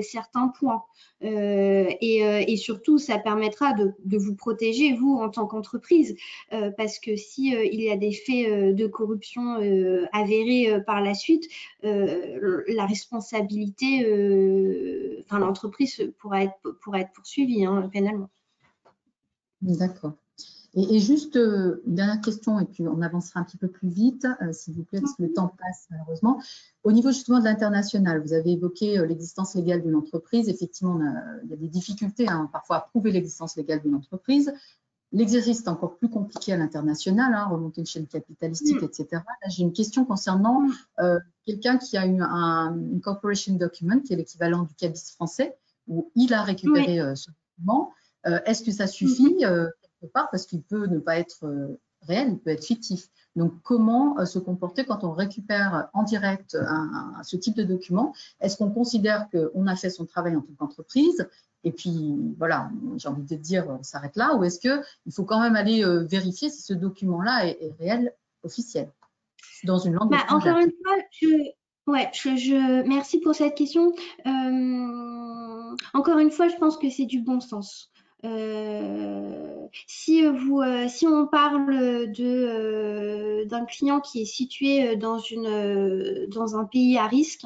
certains points. Et surtout, ça permettra de vous protéger, vous, en tant qu'entreprise. Parce que si il y a des faits de corruption avérés par la suite, la responsabilité, enfin l'entreprise pourra être poursuivie hein, pénalement. D'accord. Et juste une dernière question, et puis on avancera un petit peu plus vite, s'il vous plaît, parce que le temps passe malheureusement. Au niveau justement de l'international, vous avez évoqué l'existence légale d'une entreprise. Effectivement, il y a des difficultés hein, parfois à prouver l'existence légale d'une entreprise. L'exercice est encore plus compliqué à l'international, hein, remonter une chaîne capitalistique, etc. Là, j'ai une question concernant quelqu'un qui a eu une corporation document, qui est l'équivalent du CABIS français, où il a récupéré ce document. Est-ce que ça suffit quelque part, parce qu'il peut ne pas être réel, il peut être fictif. Donc, comment se comporter quand on récupère en direct ce type de document? Est-ce qu'on considère qu'on a fait son travail en tant qu'entreprise? Et puis, voilà, j'ai envie de dire, on s'arrête là. Ou est-ce qu'il faut quand même aller vérifier si ce document-là est réel, officiel, dans une langue Encore étrangère? une fois, merci pour cette question. Encore une fois, je pense que c'est du bon sens. Si on parle d'un client qui est situé dans un pays à risque,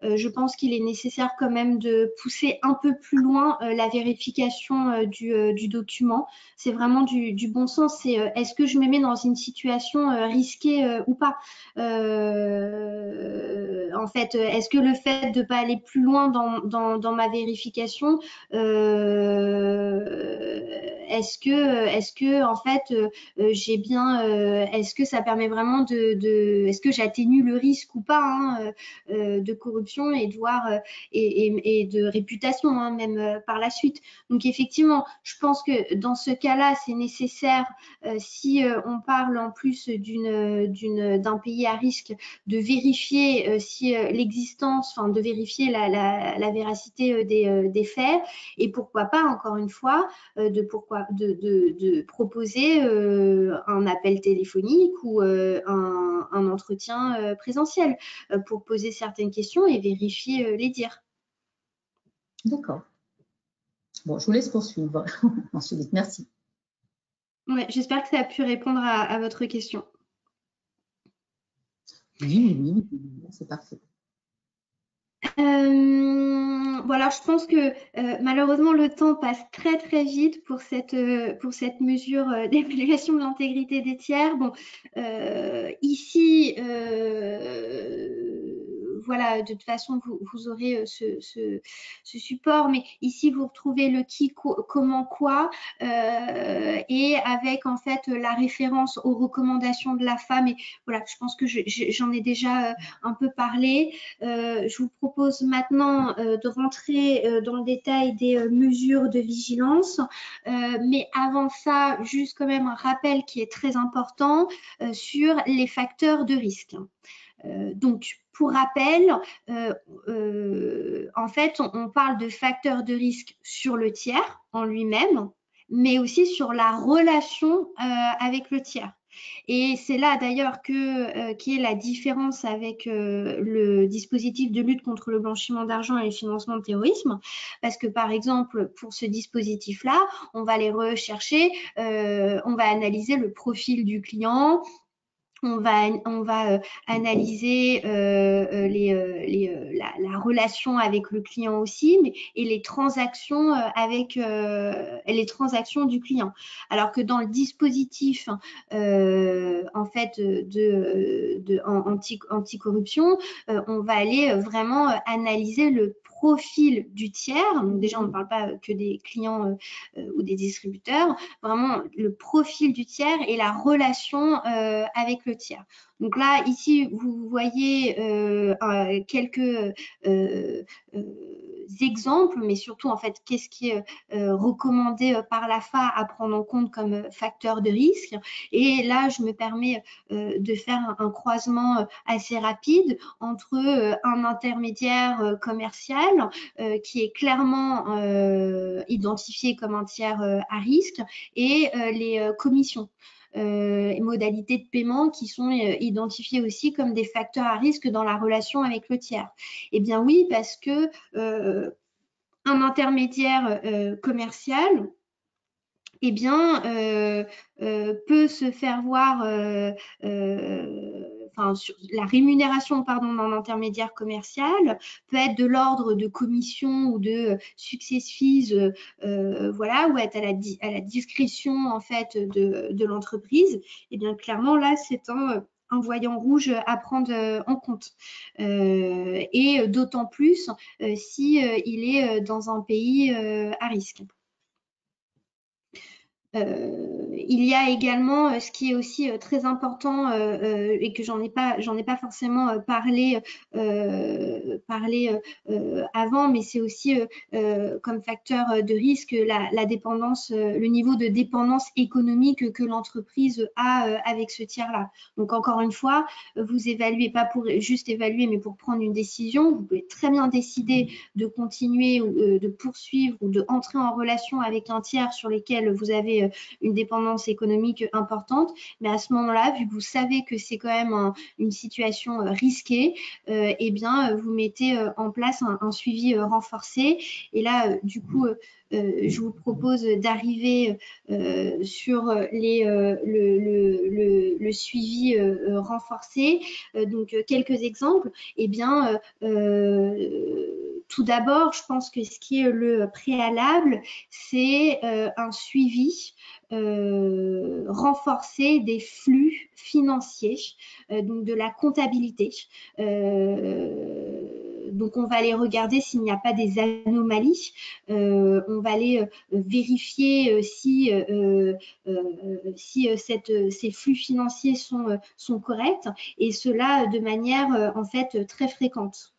je pense qu'il est nécessaire quand même de pousser un peu plus loin la vérification du document. C'est vraiment du bon sens. C'est est-ce que je me mets dans une situation risquée ou pas? En fait, est-ce que le fait de ne pas aller plus loin dans ma vérification, est-ce que en fait j'ai bien, est-ce que ça permet vraiment est-ce que j'atténue le risque ou pas hein, de corruption et de et de réputation hein, même par la suite. Donc effectivement, je pense que dans ce cas-là, c'est nécessaire si on parle en plus d'un pays à risque, de vérifier si l'existence, enfin de vérifier la véracité des faits et pourquoi pas, encore une fois, de proposer un appel téléphonique ou un entretien présentiel pour poser certaines questions et vérifier les dires. D'accord. Bon, je vous laisse poursuivre ensuite. Merci. Ouais, j'espère que ça a pu répondre à votre question. Oui, oui, oui, c'est parfait. Voilà, je pense que malheureusement le temps passe très très vite pour cette mesure d'évaluation de l'intégrité des tiers. Bon, ici, voilà, de toute façon vous aurez ce support, mais ici vous retrouvez le qui, comment, quoi, et avec en fait la référence aux recommandations de la femme. Et voilà, je pense que j'en ai déjà un peu parlé. Je vous propose maintenant de rentrer dans le détail des mesures de vigilance. Mais avant ça, juste quand même un rappel qui est très important sur les facteurs de risque. Donc, pour rappel, en fait, on parle de facteurs de risque sur le tiers en lui-même, mais aussi sur la relation avec le tiers. Et c'est là d'ailleurs qui est la différence avec le dispositif de lutte contre le blanchiment d'argent et le financement de terrorisme, parce que par exemple pour ce dispositif-là, on va aller rechercher, on va analyser le profil du client. On va analyser la relation avec le client aussi, et les transactions les transactions du client. Alors que dans le dispositif en fait anticorruption, on va aller vraiment analyser le profil du tiers. Donc déjà, on ne parle pas que des clients ou des distributeurs, vraiment le profil du tiers et la relation avec le tiers. Donc là, ici, vous voyez quelques exemples, mais surtout, en fait, qu'est-ce qui est recommandé par l'AFA à prendre en compte comme facteur de risque. Et là, je me permets de faire un croisement assez rapide entre un intermédiaire commercial qui est clairement identifié comme un tiers à risque et les commissions. Et modalités de paiement qui sont identifiées aussi comme des facteurs à risque dans la relation avec le tiers. Eh bien oui, parce que un intermédiaire commercial, eh bien, peut se faire voir, enfin, sur la rémunération pardon, d'un intermédiaire commercial peut être de l'ordre de commission ou de success fees, voilà, ou être à la discrétion en fait de l'entreprise. Et bien clairement là, c'est un voyant rouge à prendre en compte. Et d'autant plus si il est dans un pays à risque. Il y a également ce qui est aussi très important et que j'en ai pas forcément parlé avant, mais c'est aussi comme facteur de risque la dépendance, le niveau de dépendance économique que l'entreprise a avec ce tiers-là. Donc encore une fois, vous évaluez pas pour juste évaluer, mais pour prendre une décision. Vous pouvez très bien décider de continuer ou de poursuivre ou de entrer en relation avec un tiers sur lesquels vous avez une dépendance économique importante. Mais à ce moment-là, vu que vous savez que c'est quand même une situation risquée, eh bien, vous mettez en place un suivi renforcé. Et là, du coup, je vous propose d'arriver sur le suivi renforcé. Donc, quelques exemples. Eh bien, tout d'abord, je pense que ce qui est le préalable, c'est un suivi renforcé des flux financiers, donc de la comptabilité. Donc, on va aller regarder s'il n'y a pas des anomalies. On va aller vérifier si ces flux financiers sont corrects, et cela de manière en fait très fréquente.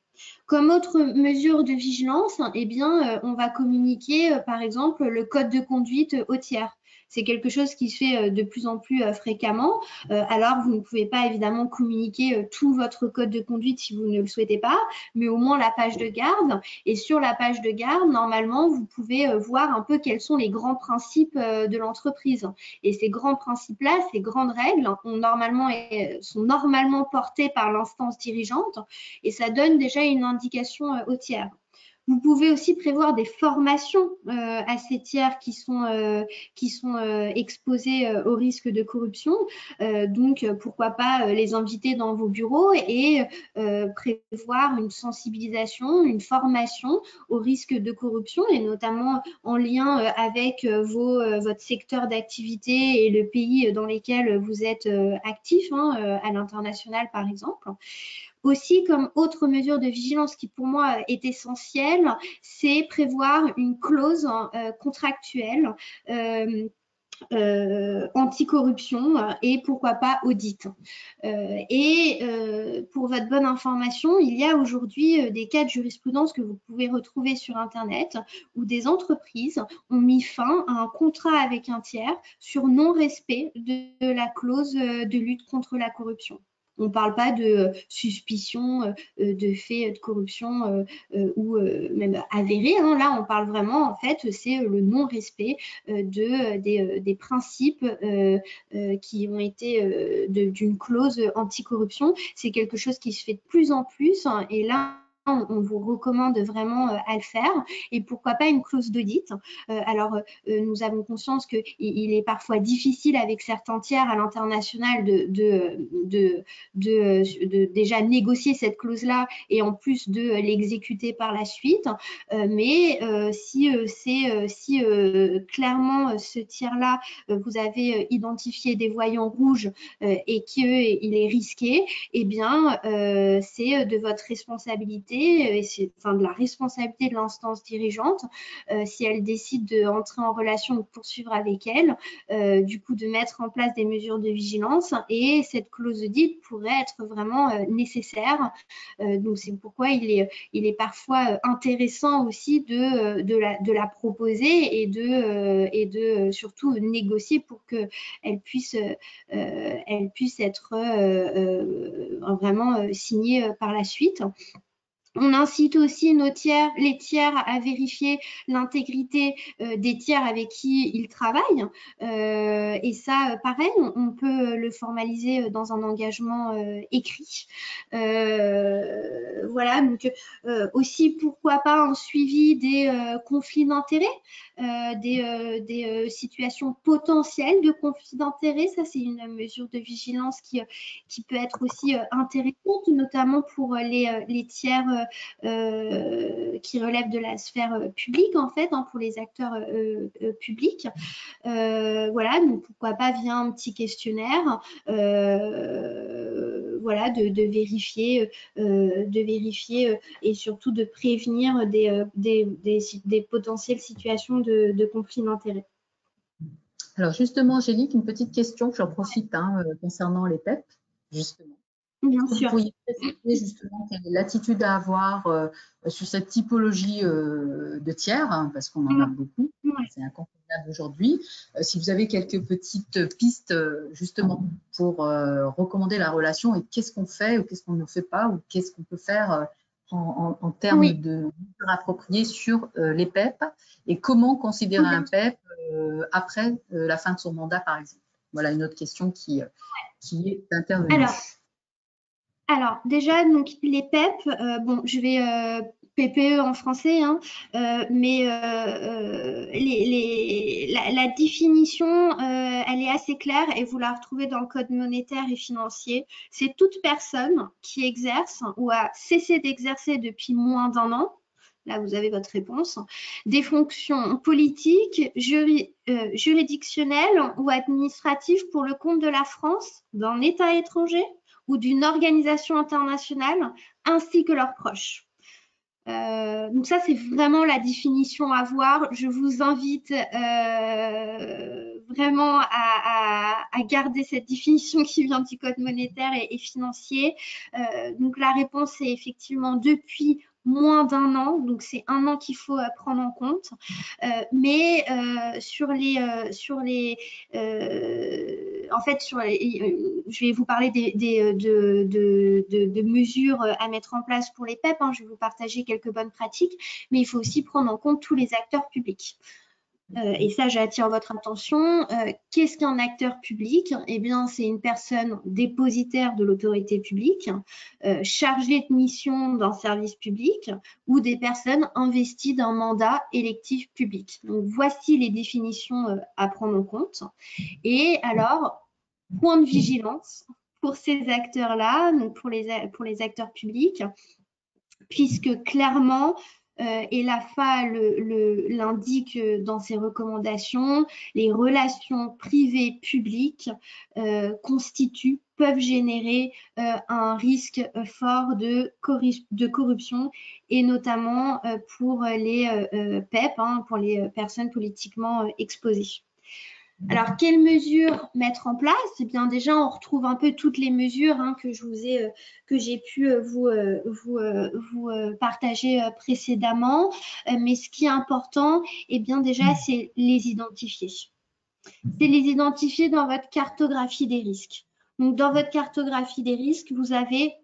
Comme autre mesure de vigilance, eh bien, on va communiquer, par exemple, le code de conduite au tiers. C'est quelque chose qui se fait de plus en plus fréquemment. Alors, vous ne pouvez pas évidemment communiquer tout votre code de conduite si vous ne le souhaitez pas, mais au moins la page de garde. Et sur la page de garde, normalement, vous pouvez voir un peu quels sont les grands principes de l'entreprise. Et ces grands principes-là, ces grandes règles, sont normalement portées par l'instance dirigeante, et ça donne déjà une indication au tiers. Vous pouvez aussi prévoir des formations à ces tiers qui sont exposés au risque de corruption. Donc, pourquoi pas les inviter dans vos bureaux et prévoir une sensibilisation, une formation au risque de corruption et notamment en lien avec votre secteur d'activité et le pays dans lesquels vous êtes actif, à l'international par exemple. Aussi, comme autre mesure de vigilance qui pour moi est essentielle, c'est prévoir une clause contractuelle anticorruption et pourquoi pas audit. Pour votre bonne information, il y a aujourd'hui des cas de jurisprudence que vous pouvez retrouver sur Internet où des entreprises ont mis fin à un contrat avec un tiers sur non-respect de la clause de lutte contre la corruption. On ne parle pas de suspicion de faits de corruption ou même avérés. Là, on parle vraiment, en fait, c'est le non-respect des principes qui ont été d'une clause anticorruption. C'est quelque chose qui se fait de plus en plus. Et là, on vous recommande vraiment à le faire. Et pourquoi pas une clause d'audit. Alors, nous avons conscience qu'il est parfois difficile avec certains tiers à l'international de déjà négocier cette clause-là et en plus de l'exécuter par la suite. Mais si clairement ce tiers-là, vous avez identifié des voyants rouges et qu'il est risqué, eh bien, c'est de votre responsabilité, et c'est de la responsabilité de l'instance dirigeante, si elle décide d'entrer en relation ou de poursuivre avec elle, du coup de mettre en place des mesures de vigilance et cette clause d'audit pourrait être vraiment nécessaire. Donc c'est pourquoi il est parfois intéressant aussi de la proposer et de surtout négocier pour qu'elle puisse être vraiment signée par la suite. On incite aussi les tiers à vérifier l'intégrité des tiers avec qui ils travaillent. Et ça, pareil, on peut le formaliser dans un engagement écrit. Voilà, donc aussi, pourquoi pas un suivi des conflits d'intérêts, des situations potentielles de conflits d'intérêts. Ça, c'est une mesure de vigilance qui peut être aussi intéressante, notamment pour les tiers qui relèvent de la sphère publique, en fait, pour les acteurs publics. Voilà, donc pourquoi pas via un petit questionnaire, voilà, de vérifier et surtout de prévenir des potentielles situations de conflit d'intérêts. Alors justement, Angélique, une petite question, j'en profite concernant les PEP, justement. Bien sûr. Vous pourriez préciser justement quelle est l'attitude à avoir sur cette typologie de tiers, parce qu'on en a beaucoup, c'est incontournable aujourd'hui. Si vous avez quelques petites pistes justement pour recommander la relation et qu'est-ce qu'on fait ou qu'est-ce qu'on ne fait pas ou qu'est-ce qu'on peut faire en termes de mesures appropriées sur les PEP et comment considérer un PEP après la fin de son mandat, par exemple. Voilà une autre question qui est intervenue. Alors déjà, donc les PEP, bon, je vais PPE en français, mais la définition, elle est assez claire et vous la retrouvez dans le Code monétaire et financier. C'est toute personne qui exerce ou a cessé d'exercer depuis moins d'1 an. Là, vous avez votre réponse. Des fonctions politiques, juridictionnelles ou administratives pour le compte de la France, d'un État étranger ou d'une organisation internationale, ainsi que leurs proches. Donc ça, c'est vraiment la définition à voir. Je vous invite vraiment à garder cette définition qui vient du Code monétaire et financier. Donc la réponse est effectivement depuis moins d'1 an, donc c'est 1 an qu'il faut prendre en compte. Mais je vais vous parler de mesures à mettre en place pour les PEP. Je vais vous partager quelques bonnes pratiques, mais il faut aussi prendre en compte tous les acteurs publics. et ça, j'attire votre attention. Qu'est-ce qu'un acteur public? Eh bien, c'est une personne dépositaire de l'autorité publique, chargée de mission d'un service public ou des personnes investies d'un mandat électif public. Donc, voici les définitions à prendre en compte. Et alors, point de vigilance pour ces acteurs-là, donc pour les acteurs publics, puisque clairement, et l'AFA l'indique dans ses recommandations, les relations privées publiques peuvent générer un risque fort de corruption et notamment pour les PEP, pour les personnes politiquement exposées. Alors, quelles mesures mettre en place? Eh bien, déjà, on retrouve un peu toutes les mesures que j'ai pu vous partager précédemment. Mais ce qui est important, eh bien, déjà, c'est les identifier. C'est les identifier dans votre cartographie des risques. Donc, dans votre cartographie des risques, vous avez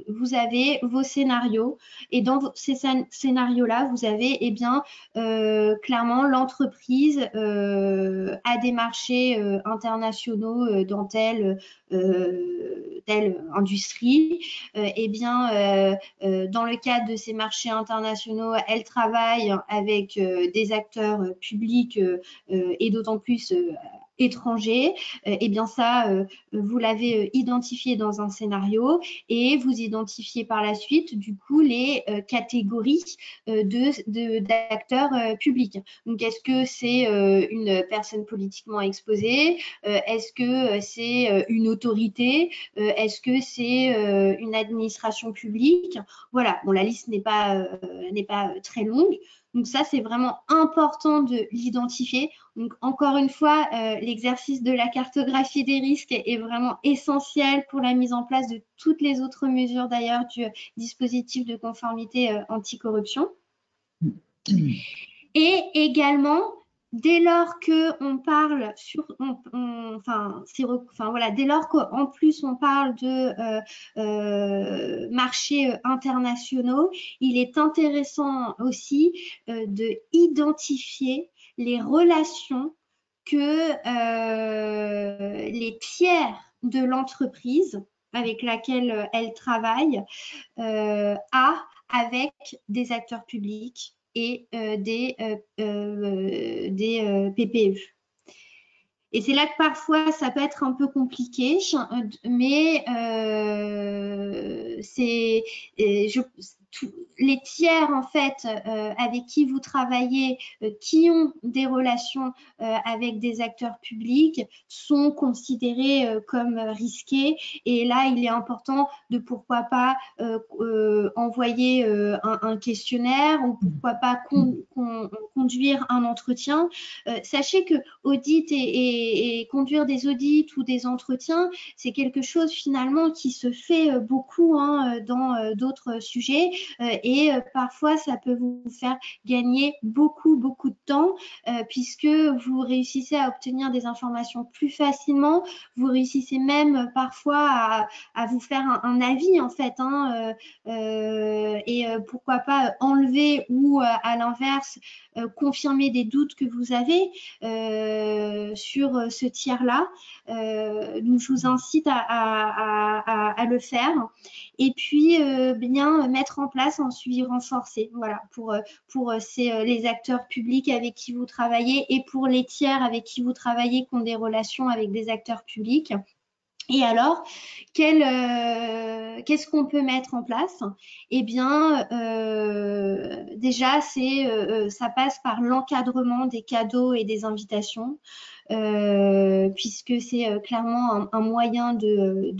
vos scénarios et dans ces scénarios-là, vous avez clairement l'entreprise a des marchés internationaux dans telle industrie. Dans le cadre de ces marchés internationaux, elle travaille avec des acteurs publics et d'autant plus étrangers. Vous l'avez identifié dans un scénario et vous identifiez par la suite du coup les catégories d'acteurs publics. Donc, est-ce que c'est une personne politiquement exposée? Est-ce que c'est une autorité? Est-ce que c'est une administration publique? Voilà, bon, la liste n'est pas très longue. Donc ça, c'est vraiment important de l'identifier. Donc encore une fois, l'exercice de la cartographie des risques est vraiment essentiel pour la mise en place de toutes les autres mesures d'ailleurs du dispositif de conformité anticorruption. Et également, dès lors qu'on parle dès lors qu'en plus on parle de marchés internationaux, il est intéressant aussi de identifier les relations que les tiers de l'entreprise avec laquelle elle travaille a avec des acteurs publics et des PPE. Et c'est là que parfois ça peut être un peu compliqué, mais les tiers en fait avec qui vous travaillez, qui ont des relations avec des acteurs publics, sont considérés comme risqués. Et là, il est important de pourquoi pas envoyer un questionnaire ou pourquoi pas conduire un entretien. Sachez que audit et conduire des audits ou des entretiens, c'est quelque chose finalement qui se fait beaucoup dans d'autres sujets et parfois ça peut vous faire gagner beaucoup de temps puisque vous réussissez à obtenir des informations plus facilement, vous réussissez même parfois à vous faire un avis en fait et pourquoi pas enlever ou à l'inverse confirmer des doutes que vous avez sur ce tiers-là. Donc, je vous incite à le faire. Et puis, bien mettre en place un suivi renforcé, voilà, pour les acteurs publics avec qui vous travaillez et pour les tiers avec qui vous travaillez qui ont des relations avec des acteurs publics. Et alors, qu'est-ce qu'on peut mettre en place? Eh bien, déjà, ça passe par l'encadrement des cadeaux et des invitations. Puisque c'est clairement un moyen de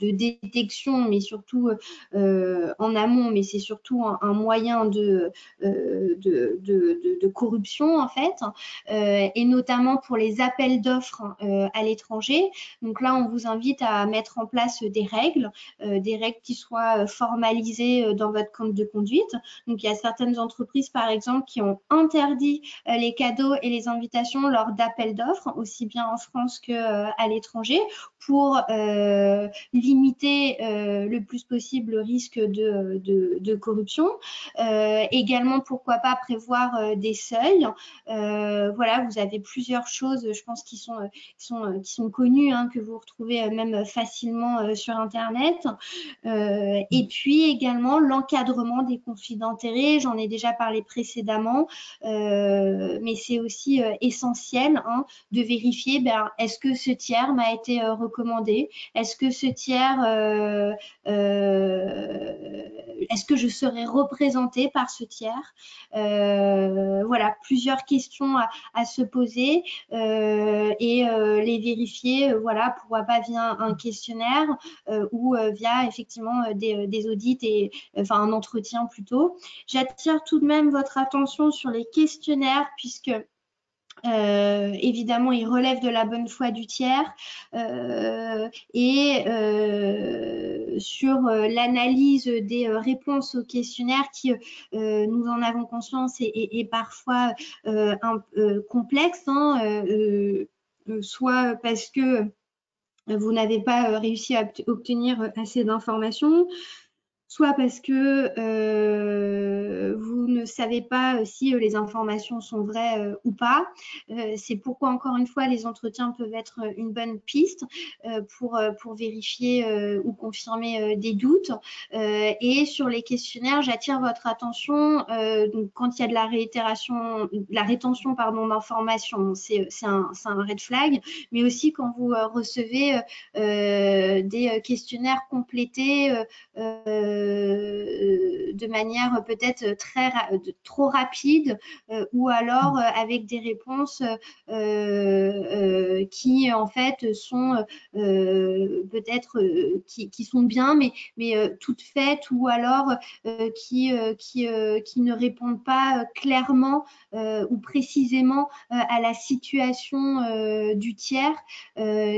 détection, mais surtout en amont, mais c'est surtout un moyen de corruption en fait, et notamment pour les appels d'offres à l'étranger. Donc là, on vous invite à mettre en place des règles qui soient formalisées dans votre compte de conduite. Donc il y a certaines entreprises, par exemple, qui ont interdit les cadeaux et les invitations négociation lors d'appels d'offres, aussi bien en France qu'à l'étranger, pour limiter le plus possible le risque de corruption. Également, pourquoi pas prévoir des seuils. Voilà, vous avez plusieurs choses, je pense, qui sont connues, hein, que vous retrouvez même facilement sur Internet. Et puis également l'encadrement des conflits d'intérêts, j'en ai déjà parlé précédemment, mais c'est aussi essentiel, hein, de vérifier, est-ce que ce tiers m'a été recommandé, est-ce que ce tiers, est-ce que je serai représentée par ce tiers. Voilà, plusieurs questions à se poser et les vérifier, voilà, pourquoi pas via un questionnaire ou via effectivement des audits et enfin un entretien plutôt. J'attire tout de même votre attention sur les questionnaires puisque évidemment, ils relèvent de la bonne foi du tiers et sur l'analyse des réponses aux questionnaires qui, nous en avons conscience, est parfois complexe, hein, soit parce que vous n'avez pas réussi à obtenir assez d'informations, soit parce que vous ne savez pas si les informations sont vraies ou pas. C'est pourquoi, encore une fois, les entretiens peuvent être une bonne piste pour vérifier ou confirmer des doutes. Et sur les questionnaires, j'attire votre attention, donc, quand il y a de la rétention d'informations, c'est un red flag, mais aussi quand vous recevez des questionnaires complétés de manière peut-être trop rapide ou alors avec des réponses qui en fait sont peut-être qui sont bien mais toutes faites ou alors qui ne répondent pas clairement ou précisément à la situation du tiers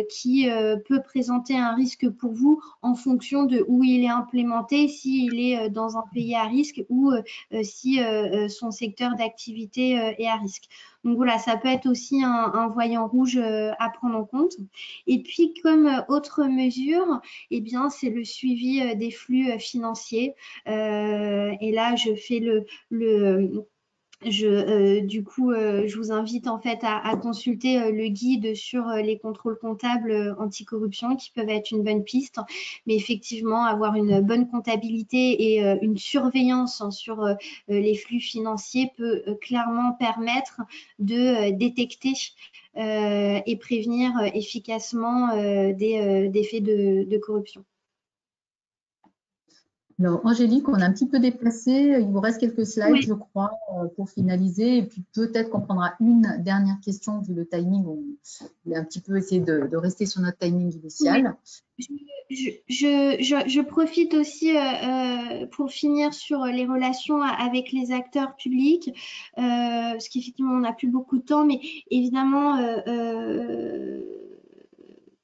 qui peut présenter un risque pour vous en fonction de où il est implémenté, s'il est dans un pays à risque ou si son secteur d'activité est à risque. Donc voilà, ça peut être aussi un voyant rouge à prendre en compte. Et puis comme autre mesure, eh bien, c'est le suivi des flux financiers. Et là, je fais du coup, je vous invite en fait à consulter le guide sur les contrôles comptables anticorruption qui peuvent être une bonne piste. Mais effectivement, avoir une bonne comptabilité et une surveillance sur les flux financiers peut clairement permettre de détecter et prévenir efficacement des faits de corruption. Alors, Angélique, on a un petit peu déplacé. Il vous reste quelques slides, Oui. je crois, pour finaliser. Et puis, peut-être qu'on prendra une dernière question vu le timing. On a un petit peu essayé de rester sur notre timing initial. Oui. Je profite aussi pour finir sur les relations avec les acteurs publics, parce qu'effectivement, on n'a plus beaucoup de temps, mais évidemment,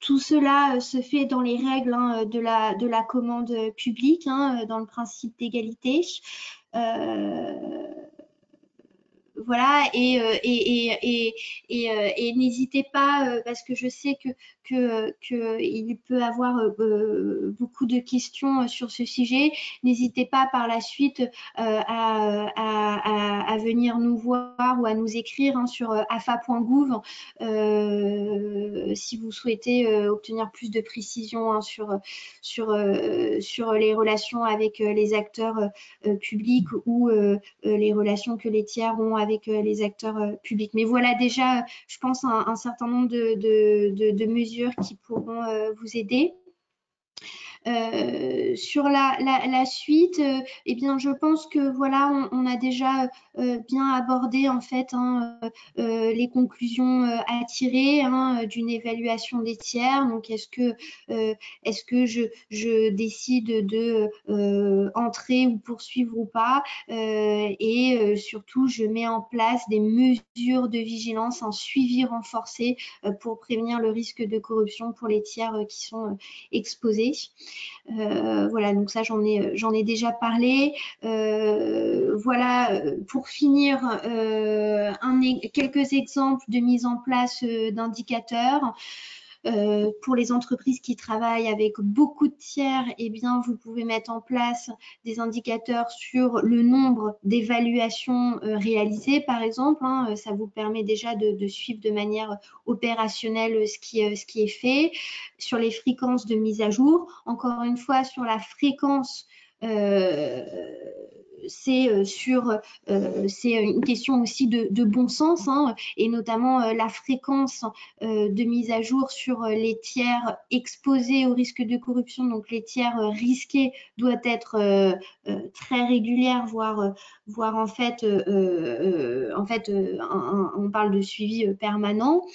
tout cela se fait dans les règles, hein, de la commande publique, hein, dans le principe d'égalité. Voilà, et n'hésitez pas, parce que je sais que il peut avoir beaucoup de questions sur ce sujet. N'hésitez pas par la suite à venir nous voir ou à nous écrire, hein, sur afa.gouv si vous souhaitez obtenir plus de précisions, hein, sur les relations avec les acteurs publics ou les relations que les tiers ont avec les acteurs publics. Mais voilà déjà, je pense, un certain nombre de mesures qui pourront vous aider. Sur la suite, eh bien, je pense que voilà, on a déjà bien abordé en fait, hein, les conclusions à tirer, hein, d'une évaluation des tiers. Donc, est-ce que je décide de entrer ou poursuivre ou pas, et surtout, je mets en place des mesures de vigilance, un suivi renforcé pour prévenir le risque de corruption pour les tiers qui sont exposés. Voilà, donc ça j'en ai déjà parlé. Voilà, pour finir, quelques exemples de mise en place d'indicateurs. Pour les entreprises qui travaillent avec beaucoup de tiers, eh bien, vous pouvez mettre en place des indicateurs sur le nombre d'évaluations réalisées, par exemple. Hein, ça vous permet déjà de suivre de manière opérationnelle ce qui est fait. Sur les fréquences de mise à jour, encore une fois, sur la fréquence, c'est une question aussi de bon sens, hein, et notamment la fréquence de mise à jour sur les tiers exposés au risque de corruption, donc les tiers risqués, doit être très régulière, voire en fait, on parle de suivi permanent.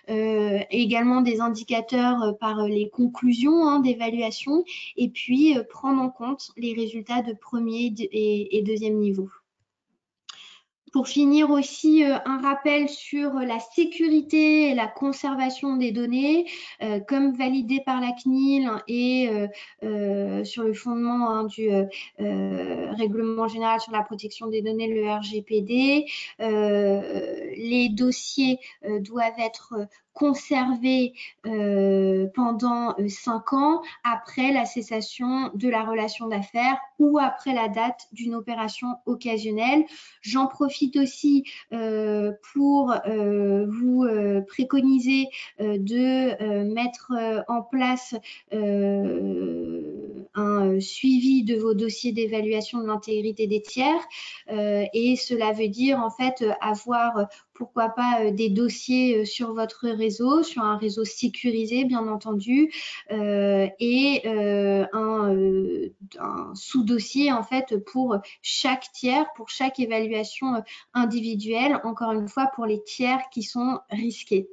Également des indicateurs par les conclusions, hein, d'évaluation, et puis prendre en compte les résultats de premier et deuxième niveau. Pour finir aussi, un rappel sur la sécurité et la conservation des données, comme validé par la CNIL et sur le fondement, hein, du Règlement général sur la protection des données, le RGPD. Les dossiers doivent être conservés pendant 5 ans après la cessation de la relation d'affaires ou après la date d'une opération occasionnelle. J'en profite aussi pour vous préconiser de mettre en place un suivi de vos dossiers d'évaluation de l'intégrité des tiers, et cela veut dire en fait avoir pourquoi pas des dossiers sur votre réseau, sur un réseau sécurisé bien entendu, et un sous-dossier en fait pour chaque tiers, pour chaque évaluation individuelle, encore une fois pour les tiers qui sont risqués.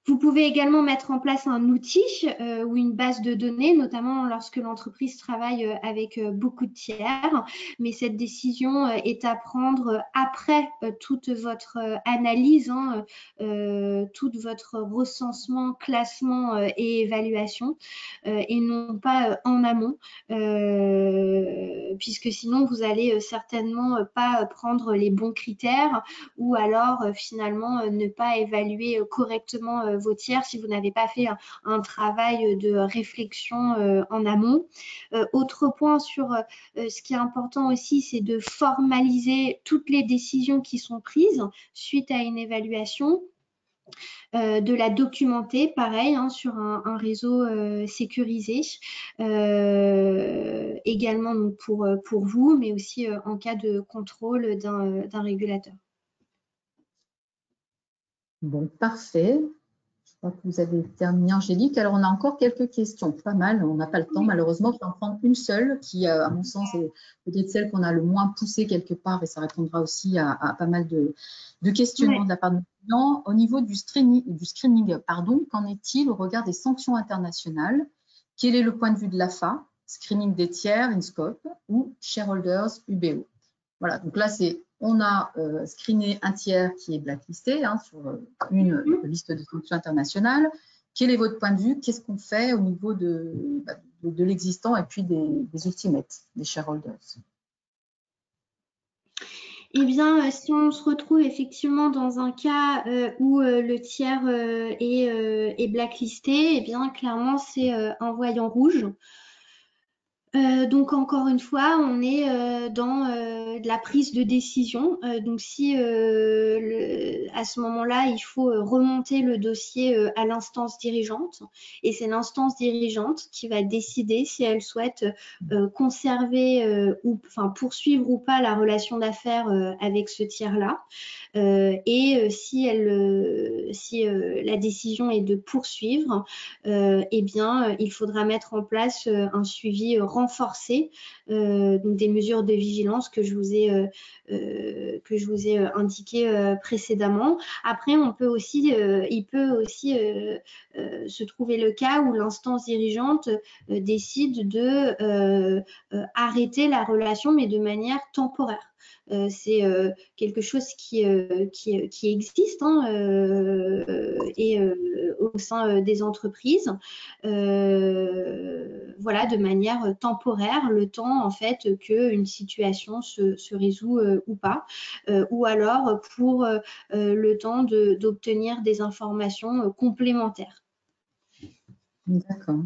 Vous pouvez également mettre en place un outil ou une base de données, notamment lorsque l'entreprise travaille avec beaucoup de tiers. Mais cette décision est à prendre après toute votre analyse, hein, tout votre recensement, classement et évaluation, et non pas en amont, puisque sinon vous allez certainement pas prendre les bons critères, ou alors finalement ne pas évaluer correctement vos tiers si vous n'avez pas fait un travail de réflexion en amont. Autre point sur ce qui est important aussi, c'est de formaliser toutes les décisions qui sont prises suite à une évaluation. De la documenter, pareil, hein, sur un réseau sécurisé, également donc pour vous, mais aussi en cas de contrôle d'un régulateur. Bon, parfait. Je crois que vous avez terminé, Angélique. Alors, on a encore quelques questions, pas mal. On n'a pas le temps, malheureusement. Je vais en prendre une seule qui, à mon sens, est peut-être celle qu'on a le moins poussée quelque part, et ça répondra aussi à pas mal de questionnements de la part de nos clients. Au niveau du screening, qu'en est-il au regard des sanctions internationales? Quel est le point de vue de l'AFA, screening des tiers, INSCOP, ou shareholders, UBO? Voilà, donc là, on a screené un tiers qui est blacklisté, hein, sur une liste de sanctions internationales. Quel est votre point de vue? Qu'est-ce qu'on fait au niveau de l'existant et puis des ultimates, des shareholders? Eh bien, si on se retrouve effectivement dans un cas où le tiers est blacklisté, eh bien, clairement, c'est un voyant rouge. Donc encore une fois, on est dans de la prise de décision. Donc si à ce moment-là, il faut remonter le dossier à l'instance dirigeante, et c'est l'instance dirigeante qui va décider si elle souhaite conserver ou enfin poursuivre ou pas la relation d'affaires avec ce tiers-là. Et si la décision est de poursuivre, eh bien, il faudra mettre en place un suivi renforcé, donc des mesures de vigilance que je vous ai indiquées précédemment. Après, il peut aussi se trouver le cas où l'instance dirigeante décide de arrêter la relation, mais de manière temporaire. C'est quelque chose qui existe hein, et au sein des entreprises, voilà, de manière temporaire, le temps en fait qu'une situation se résout ou pas, ou alors pour le temps d'obtenir des informations complémentaires. D'accord.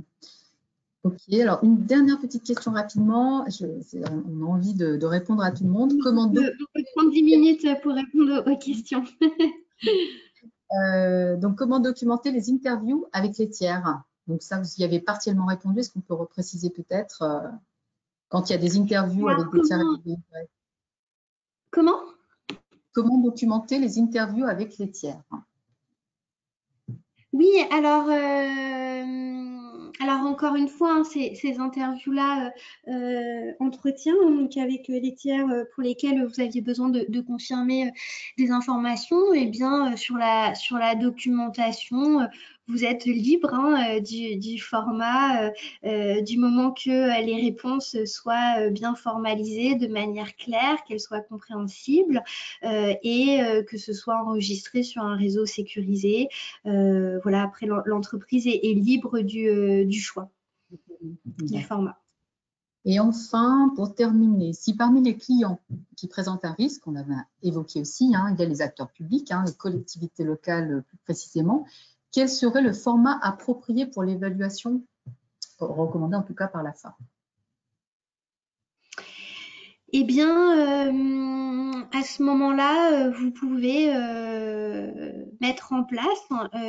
Ok, alors une dernière petite question rapidement. On a envie de répondre à tout le monde. On peut prendre 10 minutes pour répondre aux questions. Donc, comment documenter les interviews avec les tiers? Donc ça, vous y avez partiellement répondu. Est-ce qu'on peut repréciser peut-être quand il y a des interviews avec des tiers? Comment? Comment documenter les interviews avec les tiers? Oui, alors encore une fois, hein, ces interviews-là, entretien, donc avec les tiers pour lesquels vous aviez besoin de confirmer des informations, et bien sur la documentation, vous êtes libre hein, du format, du moment que les réponses soient bien formalisées de manière claire, qu'elles soient compréhensibles et que ce soit enregistré sur un réseau sécurisé. Voilà, après, l'entreprise est libre du choix, du format. Et enfin, pour terminer, si parmi les clients qui présentent un risque, on avait évoqué aussi, hein, il y a les acteurs publics, hein, les collectivités locales plus précisément, quel serait le format approprié pour l'évaluation, recommandé en tout cas par l'AFA? Eh bien, à ce moment-là, vous pouvez mettre en place,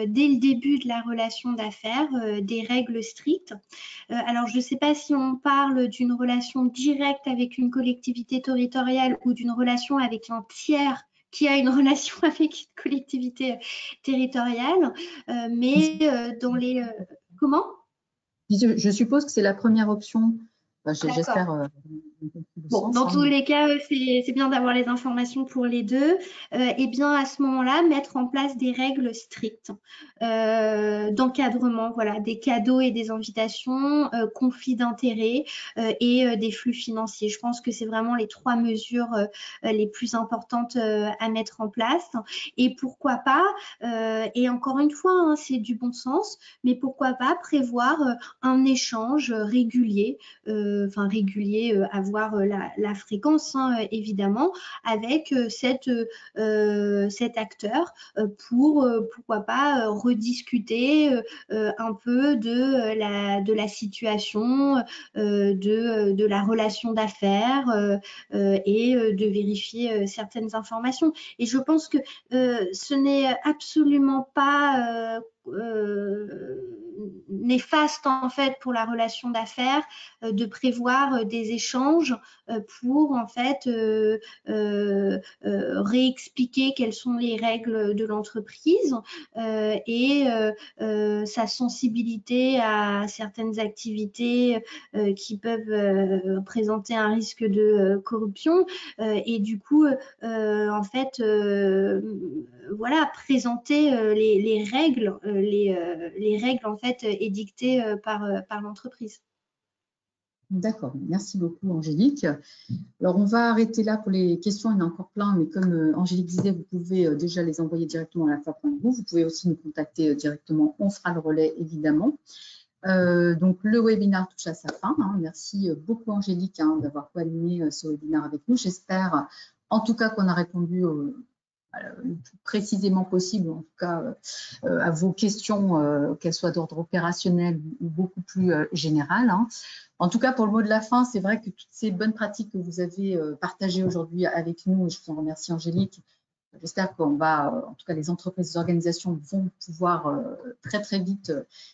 dès le début de la relation d'affaires, des règles strictes. Alors, je ne sais pas si on parle d'une relation directe avec une collectivité territoriale ou d'une relation avec un tiers qui a une relation avec une collectivité territoriale, mais dans les… comment? Je suppose que c'est la première option. Enfin, j'espère. Bon, dans tous les cas, c'est bien d'avoir les informations pour les deux. Et bien, à ce moment-là, mettre en place des règles strictes d'encadrement, voilà, des cadeaux et des invitations, conflits d'intérêts et des flux financiers. Je pense que c'est vraiment les 3 mesures les plus importantes à mettre en place. Et pourquoi pas, et encore une fois, hein, c'est du bon sens, mais pourquoi pas prévoir un échange régulier, avoir la fréquence hein, évidemment avec cet acteur pour pourquoi pas rediscuter un peu de la situation, de la relation d'affaires et de vérifier certaines informations. Et je pense que ce n'est absolument pas néfaste en fait pour la relation d'affaires de prévoir des échanges pour en fait réexpliquer quelles sont les règles de l'entreprise et sa sensibilité à certaines activités qui peuvent présenter un risque de corruption et du coup en fait voilà, présenter les règles, les règles en fait édictées par l'entreprise. D'accord, merci beaucoup Angélique. Alors on va arrêter là pour les questions, il y en a encore plein, mais comme Angélique disait, vous pouvez déjà les envoyer directement à lafa.gouv. Vous pouvez aussi nous contacter directement, on fera le relais évidemment. Donc le webinaire touche à sa fin. Hein. Merci beaucoup Angélique hein, d'avoir co-animé ce webinaire avec nous. J'espère en tout cas qu'on a répondu le plus précisément possible, en tout cas à vos questions, qu'elles soient d'ordre opérationnel ou beaucoup plus générales. Hein. En tout cas, pour le mot de la fin, c'est vrai que toutes ces bonnes pratiques que vous avez partagées aujourd'hui avec nous, et je vous en remercie Angélique, j'espère qu'on va, en tout cas les entreprises, les organisations vont pouvoir très très vite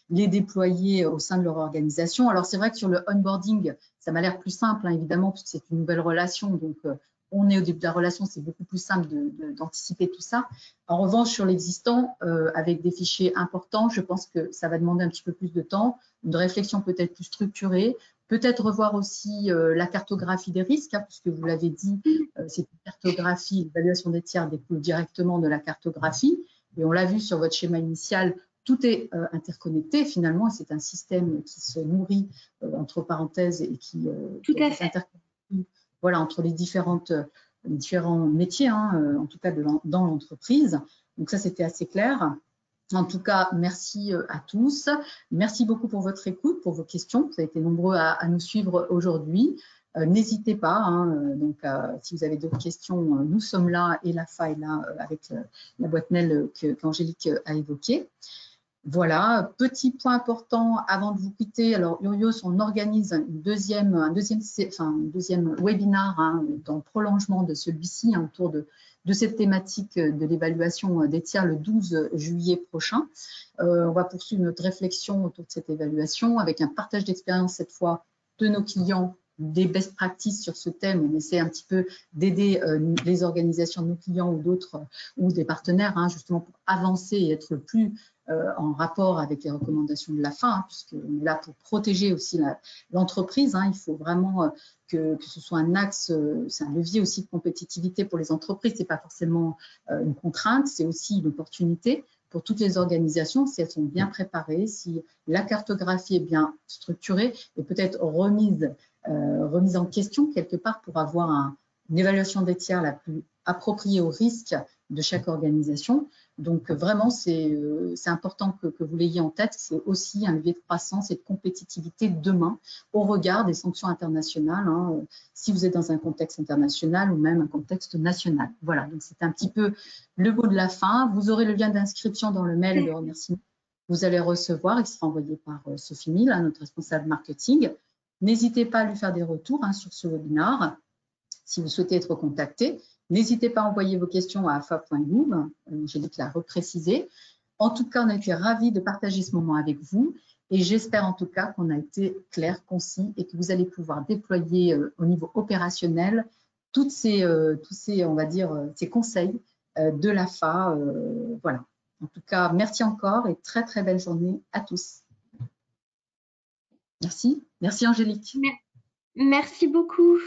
les déployer au sein de leur organisation. Alors c'est vrai que sur le onboarding, ça m'a l'air plus simple, hein, évidemment, parce que c'est une nouvelle relation, donc on est au début de la relation, c'est beaucoup plus simple d'anticiper tout ça. En revanche, sur l'existant, avec des fichiers importants, je pense que ça va demander un petit peu plus de temps, une réflexion peut-être plus structurée, peut-être revoir aussi la cartographie des risques, hein, puisque vous l'avez dit, c'est une cartographie, l'évaluation des tiers découle directement de la cartographie. Et on l'a vu sur votre schéma initial, tout est interconnecté finalement, et c'est un système qui se nourrit, entre parenthèses, et qui Tout à fait. interconnecte voilà, entre les différentes différents métiers, hein, en tout cas dans l'entreprise. Donc ça, c'était assez clair. En tout cas, merci à tous. Merci beaucoup pour votre écoute, pour vos questions. Vous avez été nombreux à nous suivre aujourd'hui. N'hésitez pas, hein, donc, si vous avez d'autres questions, nous sommes là et l'AFA est là avec la boîte mail qu'Angélique a évoquée. Voilà, petit point important avant de vous quitter. Alors, Urios, on organise un deuxième webinaire, hein, dans le prolongement de celui-ci, hein, autour de cette thématique de l'évaluation des tiers le 12 juillet prochain. On va poursuivre notre réflexion autour de cette évaluation avec un partage d'expérience cette fois de nos clients, des best practices sur ce thème. On essaie un petit peu d'aider les organisations de nos clients ou d'autres ou des partenaires, hein, justement pour avancer et être plus en rapport avec les recommandations de l'AFA, hein, puisqu'on est là pour protéger aussi l'entreprise. Hein. Il faut vraiment que ce soit un axe, c'est un levier aussi de compétitivité pour les entreprises. Ce n'est pas forcément une contrainte, c'est aussi une opportunité pour toutes les organisations, si elles sont bien préparées, si la cartographie est bien structurée et peut-être remise en question quelque part pour avoir une évaluation des tiers la plus appropriée au risque de chaque organisation. Donc vraiment, c'est important que vous l'ayez en tête. C'est aussi un levier de croissance et de compétitivité demain au regard des sanctions internationales, hein, si vous êtes dans un contexte international ou même un contexte national. Voilà, donc c'est un petit peu le mot de la fin. Vous aurez le lien d'inscription dans le mail de remerciement que vous allez recevoir et qui sera envoyé par Sophie Mille, hein, notre responsable marketing. N'hésitez pas à lui faire des retours, hein, sur ce webinaire si vous souhaitez être contacté. N'hésitez pas à envoyer vos questions à afa.gouv, Angélique l'a reprécisé. En tout cas, on a été ravis de partager ce moment avec vous et j'espère en tout cas qu'on a été clair, concis et que vous allez pouvoir déployer au niveau opérationnel tous ces, on va dire, ces conseils de l'AFA. Voilà. En tout cas, merci encore et très, très belle journée à tous. Merci. Merci Angélique. Merci beaucoup.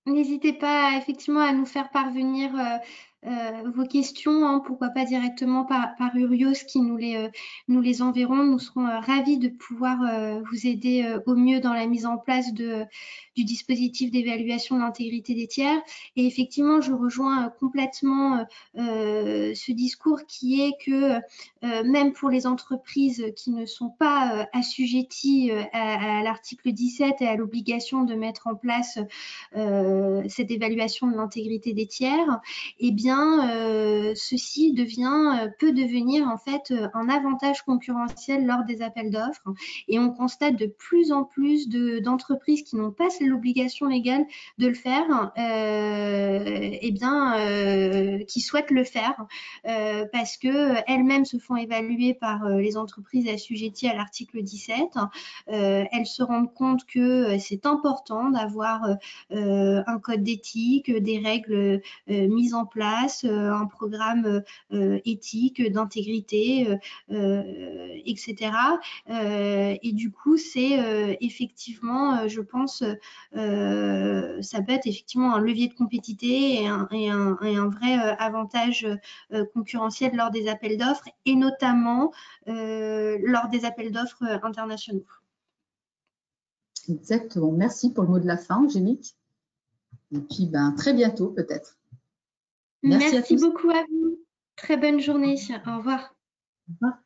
N'hésitez pas effectivement à nous faire parvenir vos questions, hein, pourquoi pas directement par Urios qui nous les enverront. Nous serons ravis de pouvoir vous aider au mieux dans la mise en place du dispositif d'évaluation de l'intégrité des tiers. Et effectivement, je rejoins complètement ce discours qui est que même pour les entreprises qui ne sont pas assujetties à l'article 17 et à l'obligation de mettre en place cette évaluation de l'intégrité des tiers, eh bien, ceci peut devenir en fait un avantage concurrentiel lors des appels d'offres. Et on constate de plus en plus d'entreprises qui n'ont pas l'obligation légale de le faire, qui souhaitent le faire parce que elles-mêmes se font évaluer par les entreprises assujetties à l'article 17. Elles se rendent compte que c'est important d'avoir un code d'éthique, des règles mises en place, un programme éthique, d'intégrité, etc. Et du coup, c'est effectivement, je pense, ça peut être effectivement un levier de compétitivité et un vrai avantage concurrentiel lors des appels d'offres et notamment lors des appels d'offres internationaux. Exactement. Merci pour le mot de la fin, Angélique. Et puis, très bientôt peut-être. Merci beaucoup à vous. Très bonne journée. Au revoir. Au revoir.